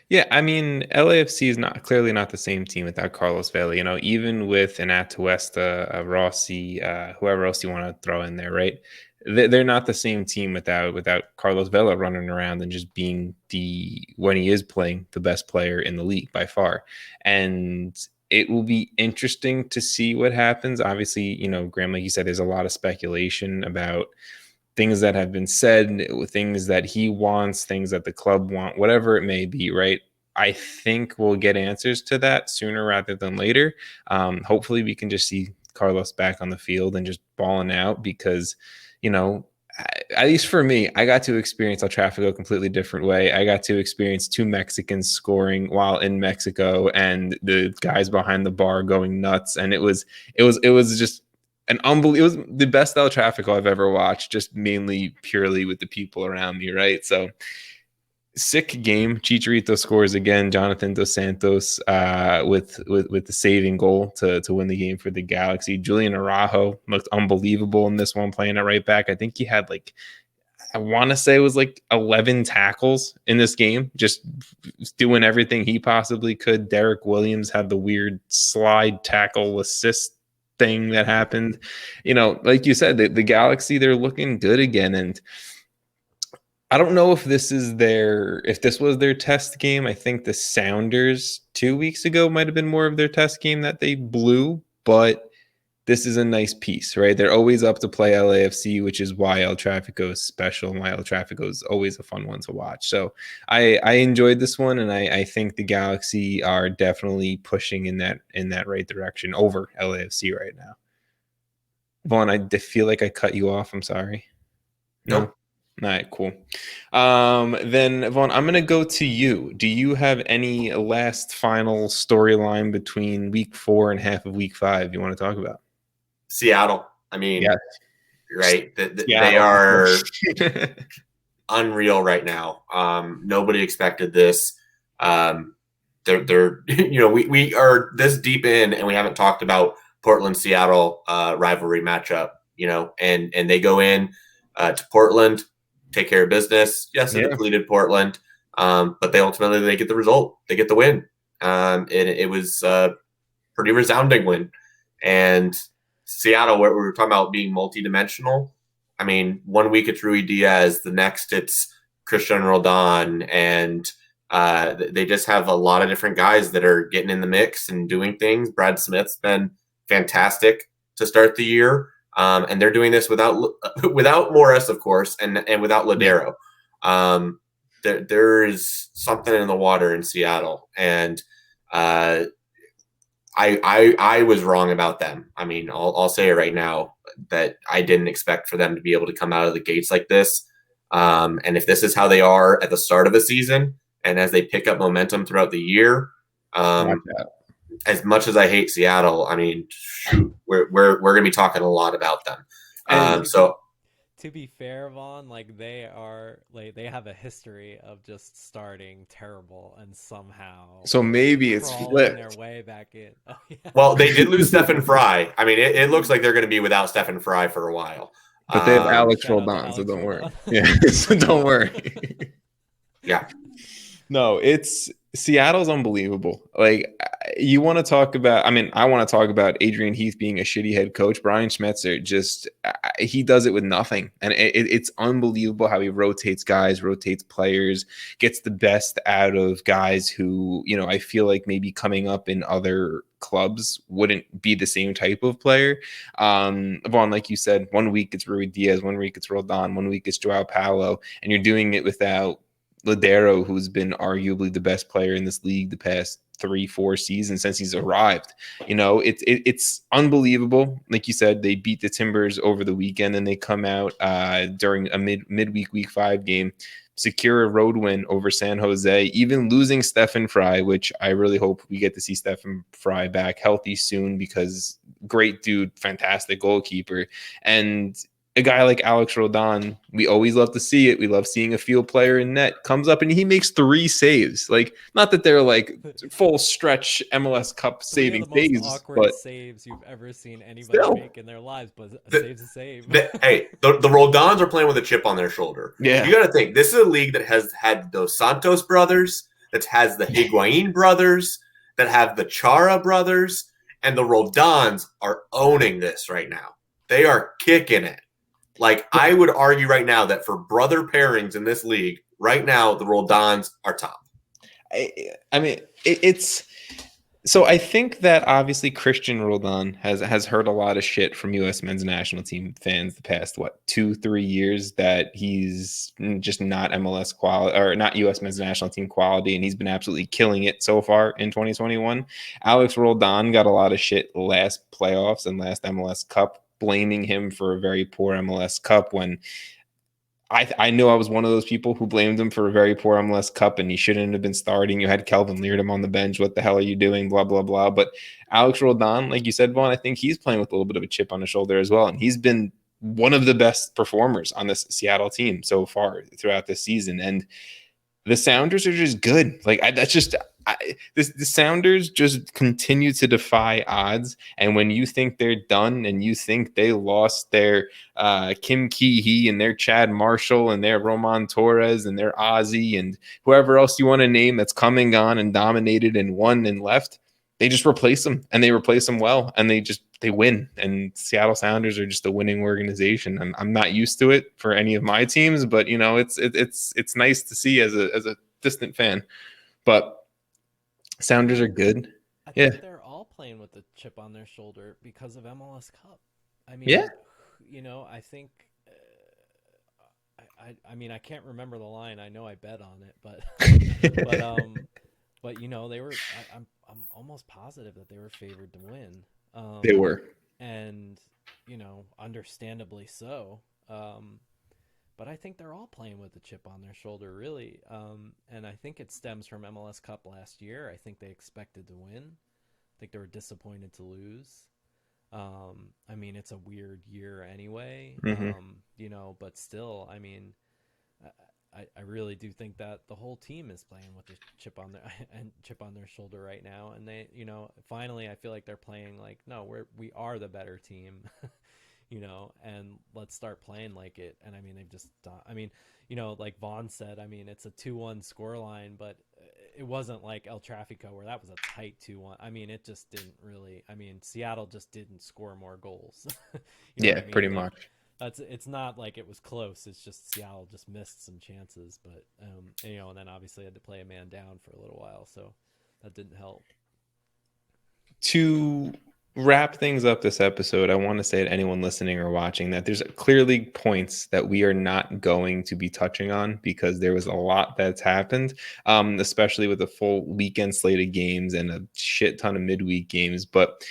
Yeah, LAFC is clearly not the same team without Carlos Vela. Even with an Atuesta, a Rossi, whoever else you want to throw in there, right? They're not the same team without Carlos Vela running around and just being when he is playing, the best player in the league by far. And it will be interesting to see what happens. Obviously, Graham, like you said, there's a lot of speculation about things that have been said, things that he wants, things that the club want, whatever it may be, right? I think we'll get answers to that sooner rather than later. Hopefully we can just see Carlos back on the field and just balling out because, at least for me, I got to experience El Trafico a completely different way. I got to experience 2 Mexicans scoring while in Mexico and the guys behind the bar going nuts. And it was just it was the best El Trafico I've ever watched, just mainly purely with the people around me, right? So sick game. Chicharito scores again. Jonathan Dos Santos with the saving goal to win the game for the Galaxy. Julian Araujo looked unbelievable in this one, playing it right back. I think he had I want to say it was 11 tackles in this game, just doing everything he possibly could. Derek Williams had the weird slide tackle assist thing that happened. Like you said, the Galaxy, they're looking good again. And I don't know if this was their test game. I think the Sounders 2 weeks ago might have been more of their test game that they blew, but this is a nice piece, right? They're always up to play LAFC, which is why El Trafico is special, and why El Trafico is always a fun one to watch. So I enjoyed this one, and I think the Galaxy are definitely pushing in that right direction over LAFC right now. Vaughn, I feel like I cut you off. I'm sorry. Nope. All right, cool. Then Vaughn, I'm going to go to you. Do you have any last final storyline between week 4 and half of week 5 you want to talk about? Seattle. Yes. Right. They are unreal right now. Nobody expected this. They're we are this deep in, and we haven't talked about Portland-Seattle rivalry matchup. And they go in to Portland, take care of business. Yes, it depleted Portland, but they get the result. They get the win. It was a pretty resounding win. And Seattle, where we were talking about being multidimensional. 1 week it's Rui Diaz, the next it's Cristian Roldan, and they just have a lot of different guys that are getting in the mix and doing things. Brad Smith's been fantastic to start the year, and they're doing this without Morris, of course, and without Ladero. There is something in the water in Seattle, and I was wrong about them. I'll say it right now that I didn't expect for them to be able to come out of the gates like this. And if this is how they are at the start of the season, and as they pick up momentum throughout the year, as much as I hate Seattle, we're going to be talking a lot about them. To be fair, Vaughn, they have a history of just starting terrible and somehow maybe it's flipped their way back in. Oh, yeah. Well, they did lose Stefan Fry. It looks like they're going to be without Stefan Fry for a while. But they have Alex Roldan, so don't worry. Yeah, so don't worry. Yeah. No, Seattle's unbelievable. Like, you want to talk about, I mean, I want to talk about Adrian Heath being a shitty head coach. Brian Schmetzer just, he does it with nothing. And it's unbelievable how he rotates guys, rotates players, gets the best out of guys who, you know, I feel like maybe coming up in other clubs wouldn't be the same type of player. Vaughn, like you said, 1 week it's Rui Diaz, 1 week it's Roldan, 1 week it's Joao Paulo, and you're doing it without Ladero, who's been arguably the best player in this league the past 3-4 seasons since he's arrived. You know, it's unbelievable. Like you said, they beat the Timbers over the weekend, and they come out during a midweek week 5 game, secure a road win over San Jose, even losing Stefan Fry, which I really hope we get to see Stefan Fry back healthy soon, because great dude, fantastic goalkeeper. And a guy like Alex Roldan, we always love to see it. We love seeing a field player in net comes up and he makes 3 saves. Like, not that they're like full stretch MLS Cup saving saves, awkward but saves you've ever seen anybody make in their lives. But a save's a save. Hey, the Roldans are playing with a chip on their shoulder. Yeah, you got to think, this is a league that has had those Santos brothers, that has the Higuain brothers, that have the Chara brothers, and the Roldans are owning this right now. They are kicking it. Like, I would argue right now that for brother pairings in this league, right now, the Roldans are top. I mean, it's so I think that obviously Christian Roldan has heard a lot of shit from U.S. men's national team fans the past 2-3 years, that he's just not MLS quality, or not U.S. men's national team quality, and he's been absolutely killing it so far in 2021. Alex Roldan got a lot of shit last playoffs and last MLS Cup, blaming him for a very poor MLS Cup, when I know I was one of those people who blamed him for a very poor MLS Cup, and he shouldn't have been starting. You had Kelvin Leardom on the bench. What the hell are you doing? Blah, blah, blah. But Alex Roldan, like you said, Vaughn, I think he's playing with a little bit of a chip on his shoulder as well. And he's been one of the best performers on this Seattle team so far throughout this season. And the Sounders are just good. Like, the Sounders just continue to defy odds. And when you think they're done, and you think they lost their Kim Ki-hee and their Chad Marshall and their Roman Torres and their Ozzy and whoever else you want to name that's come and gone and dominated and won and left, they just replace them, and they replace them well, and they win. And Seattle Sounders are just a winning organization. And I'm not used to it for any of my teams, but you know, it's nice to see as a distant fan. But Sounders are good. I think they're all playing with a chip on their shoulder because of MLS Cup. I mean, you know, I think I mean, I can't remember the line. I know I bet on it, but you know, they were. I'm almost positive that they were favored to win. They were, and you know, understandably so. But I think they're all playing with a chip on their shoulder, really. And I think it stems from MLS Cup last year. I think they expected to win. I think they were disappointed to lose. I mean, it's a weird year anyway, you know, but still, I mean, I really do think that the whole team is playing with a chip on their shoulder right now. And they, you know, finally, I feel like they're playing like, no, we are the better team. You know, and let's start playing like it. And I mean, they've just I mean, you know, like Vaughn said, I mean, it's a 2-1 scoreline, but it wasn't like El Trafico where that was a tight 2-1. I mean, it just didn't really, I mean, Seattle just didn't score more goals. You know I mean? Pretty much. It's not like it was close. It's just Seattle just missed some chances, but you know, and then obviously had to play a man down for a little while, so that didn't help. To wrap things up this episode, I want to say to anyone listening or watching that there's clearly points that we are not going to be touching on, because there was a lot that's happened, especially with a full weekend slate of games and a shit ton of midweek games. But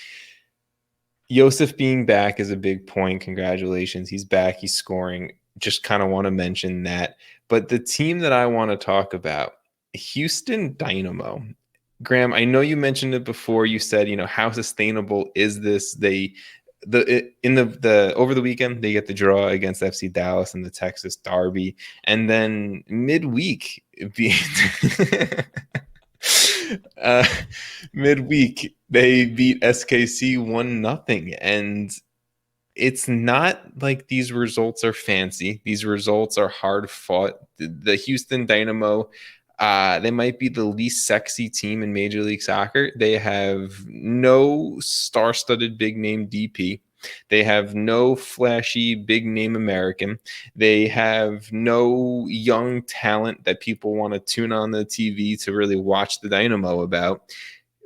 Josef being back is a big point. Congratulations. He's back. He's scoring. Just kind of want to mention that. But the team that I want to talk about, Houston Dynamo. Graham, I know you mentioned it before. You said, you know, how sustainable is this? Over the weekend, they get the draw against FC Dallas in the Texas Derby, and then midweek, they beat SKC 1-0, and it's not like these results are fancy. These results are hard fought. The Houston Dynamo, They might be the least sexy team in Major League Soccer. They have no star-studded big-name DP. They have no flashy big-name American. They have no young talent that people want to tune on the TV to really watch the Dynamo about.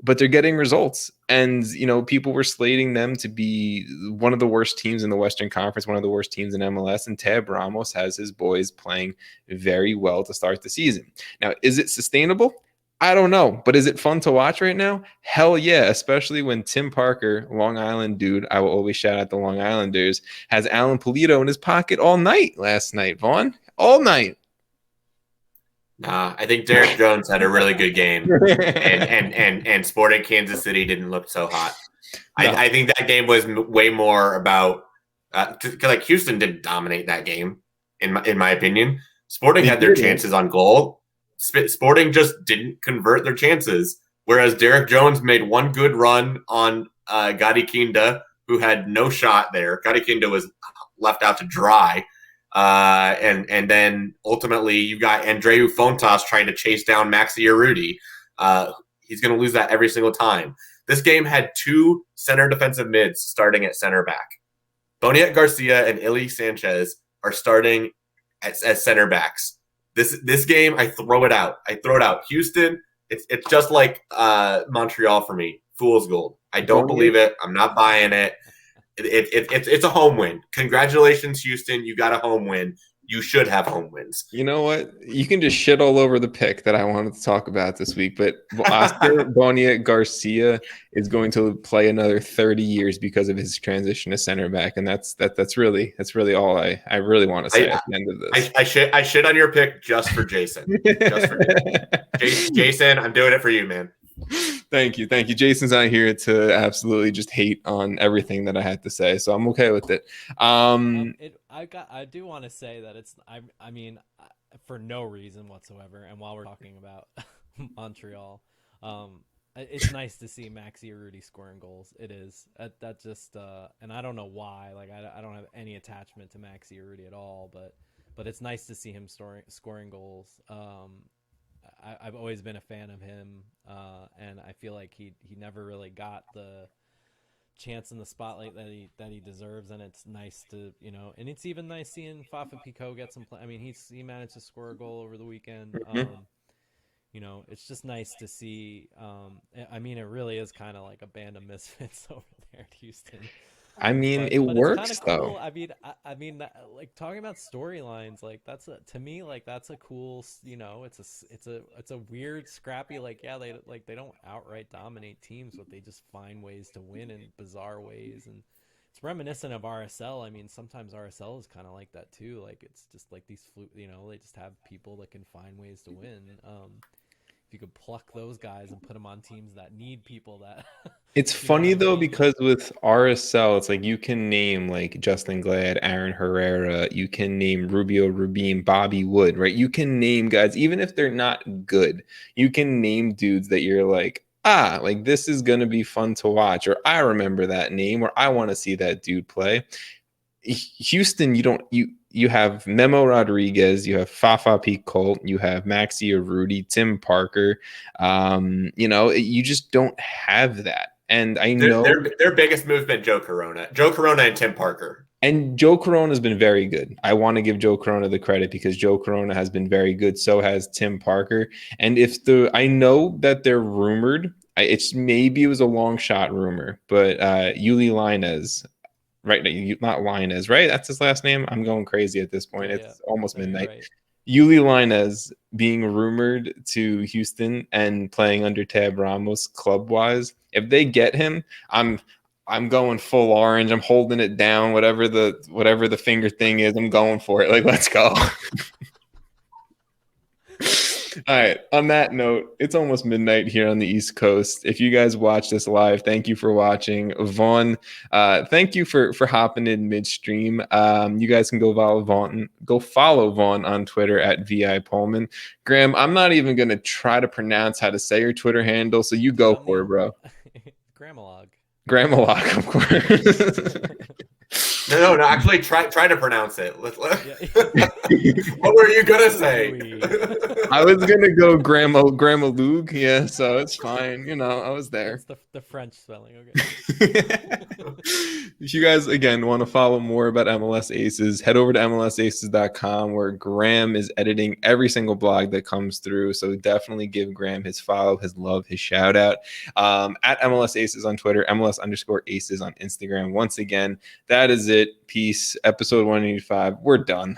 But they're getting results. And, people were slating them to be one of the worst teams in the Western Conference, one of the worst teams in MLS. And Tab Ramos has his boys playing very well to start the season. Now, is it sustainable? I don't know. But is it fun to watch right now? Hell yeah. Especially when Tim Parker, Long Island dude, I will always shout out the Long Islanders, has Alan Pulido in his pocket all night last night, Vaughn. All night. Nah, I think Derek Jones had a really good game, and Sporting Kansas City didn't look so hot. No. I think that game was way more about because Houston didn't dominate that game in my opinion. Sporting had their chances on goal. Sporting just didn't convert their chances. Whereas Derek Jones made one good run on Gadi Kinda, who had no shot there. Gadi Kinda was left out to dry. And then ultimately you got Andreu Fontas trying to chase down Maxi Urruti. He's going to lose that every single time. This game had two center defensive mids starting at center back. Boniek Garcia and Ili Sanchez are starting as center backs. This game, I throw it out. Houston, it's just like Montreal for me. Fool's gold. I don't believe it. I'm not buying it. It's a home win. Congratulations, Houston. You got a home win. You should have home wins. You know what? You can just shit all over the pick that I wanted to talk about this week, but Oscar Boniek Garcia is going to play another 30 years because of his transition to center back, and that's really all I really want to say at the end of this. I shit on your pick just for Jason. Jason, I'm doing it for you, man. Thank you. Jason's not here to absolutely just hate on everything that I had to say, so I'm okay with it. I do want to say that it's I mean for no reason whatsoever, and while we're talking about Montreal, it's nice to see Maxi Urruti scoring goals. It is that just and I don't know why. Like I don't have any attachment to Maxi Urruti at all, but it's nice to see him scoring goals. I've always been a fan of him, and I feel like he never really got the chance in the spotlight that he deserves, and it's nice to and it's even nice seeing Fafa Picault get some play. I mean, he managed to score a goal over the weekend. It's just nice to see. I mean, it really is kind of like a band of misfits over there at Houston. I mean, it works though. Cool. I mean, like talking about storylines, like that's to me, like that's a cool. It's a weird, scrappy. Like they don't outright dominate teams, but they just find ways to win in bizarre ways, and it's reminiscent of RSL. I mean, sometimes RSL is kind of like that too. Like it's just like these they just have people that can find ways to win. You could pluck those guys and put them on teams that need people that it's funny though, because with RSL, it's like you can name like Justin Glad, Aaron Herrera, you can name Rubio Rubin, Bobby Wood, right? You can name guys, even if they're not good, you can name dudes that you're like, like this is going to be fun to watch, or I remember that name, or I want to see that dude play. Houston, you have Memo Rodriguez, you have Fafa Picault, you have Maxi Urruti, Tim Parker. You just don't have that. And I know their biggest move has been Joe Corona and Tim Parker. And Joe Corona has been very good. I want to give Joe Corona the credit because Joe Corona has been very good. So has Tim Parker. And I know that they're rumored. Maybe it was a long shot rumor, but Yuli Lainez. Right, not Linez, right? That's his last name. I'm going crazy at this point. It's almost midnight. Right. Yuli Lainez being rumored to Houston and playing under Tab Ramos club-wise. If they get him, I'm going full orange. I'm holding it down. Whatever the finger thing is, I'm going for it. Like, let's go. All right. On that note, it's almost midnight here on the East Coast. If you guys watch this live, thank you for watching. Vaughn, thank you for hopping in midstream. You guys can go follow Vaughn on Twitter at VI Pullman. Graham, I'm not even going to try to pronounce how to say your Twitter handle, so you go for it, bro. Gramalog, of course. No. Actually, try to pronounce it. Yeah. What were you gonna say? I was gonna go Grandma Lug. Yeah, so it's fine. I was there. That's the French spelling. Okay. If you guys again want to follow more about MLS Aces, head over to MLSAces.com where Graham is editing every single blog that comes through. So definitely give Graham his follow, his love, his shout out. At MLS Aces on Twitter, MLS_Aces on Instagram. Once again, that is it. Peace. Episode 185. We're done.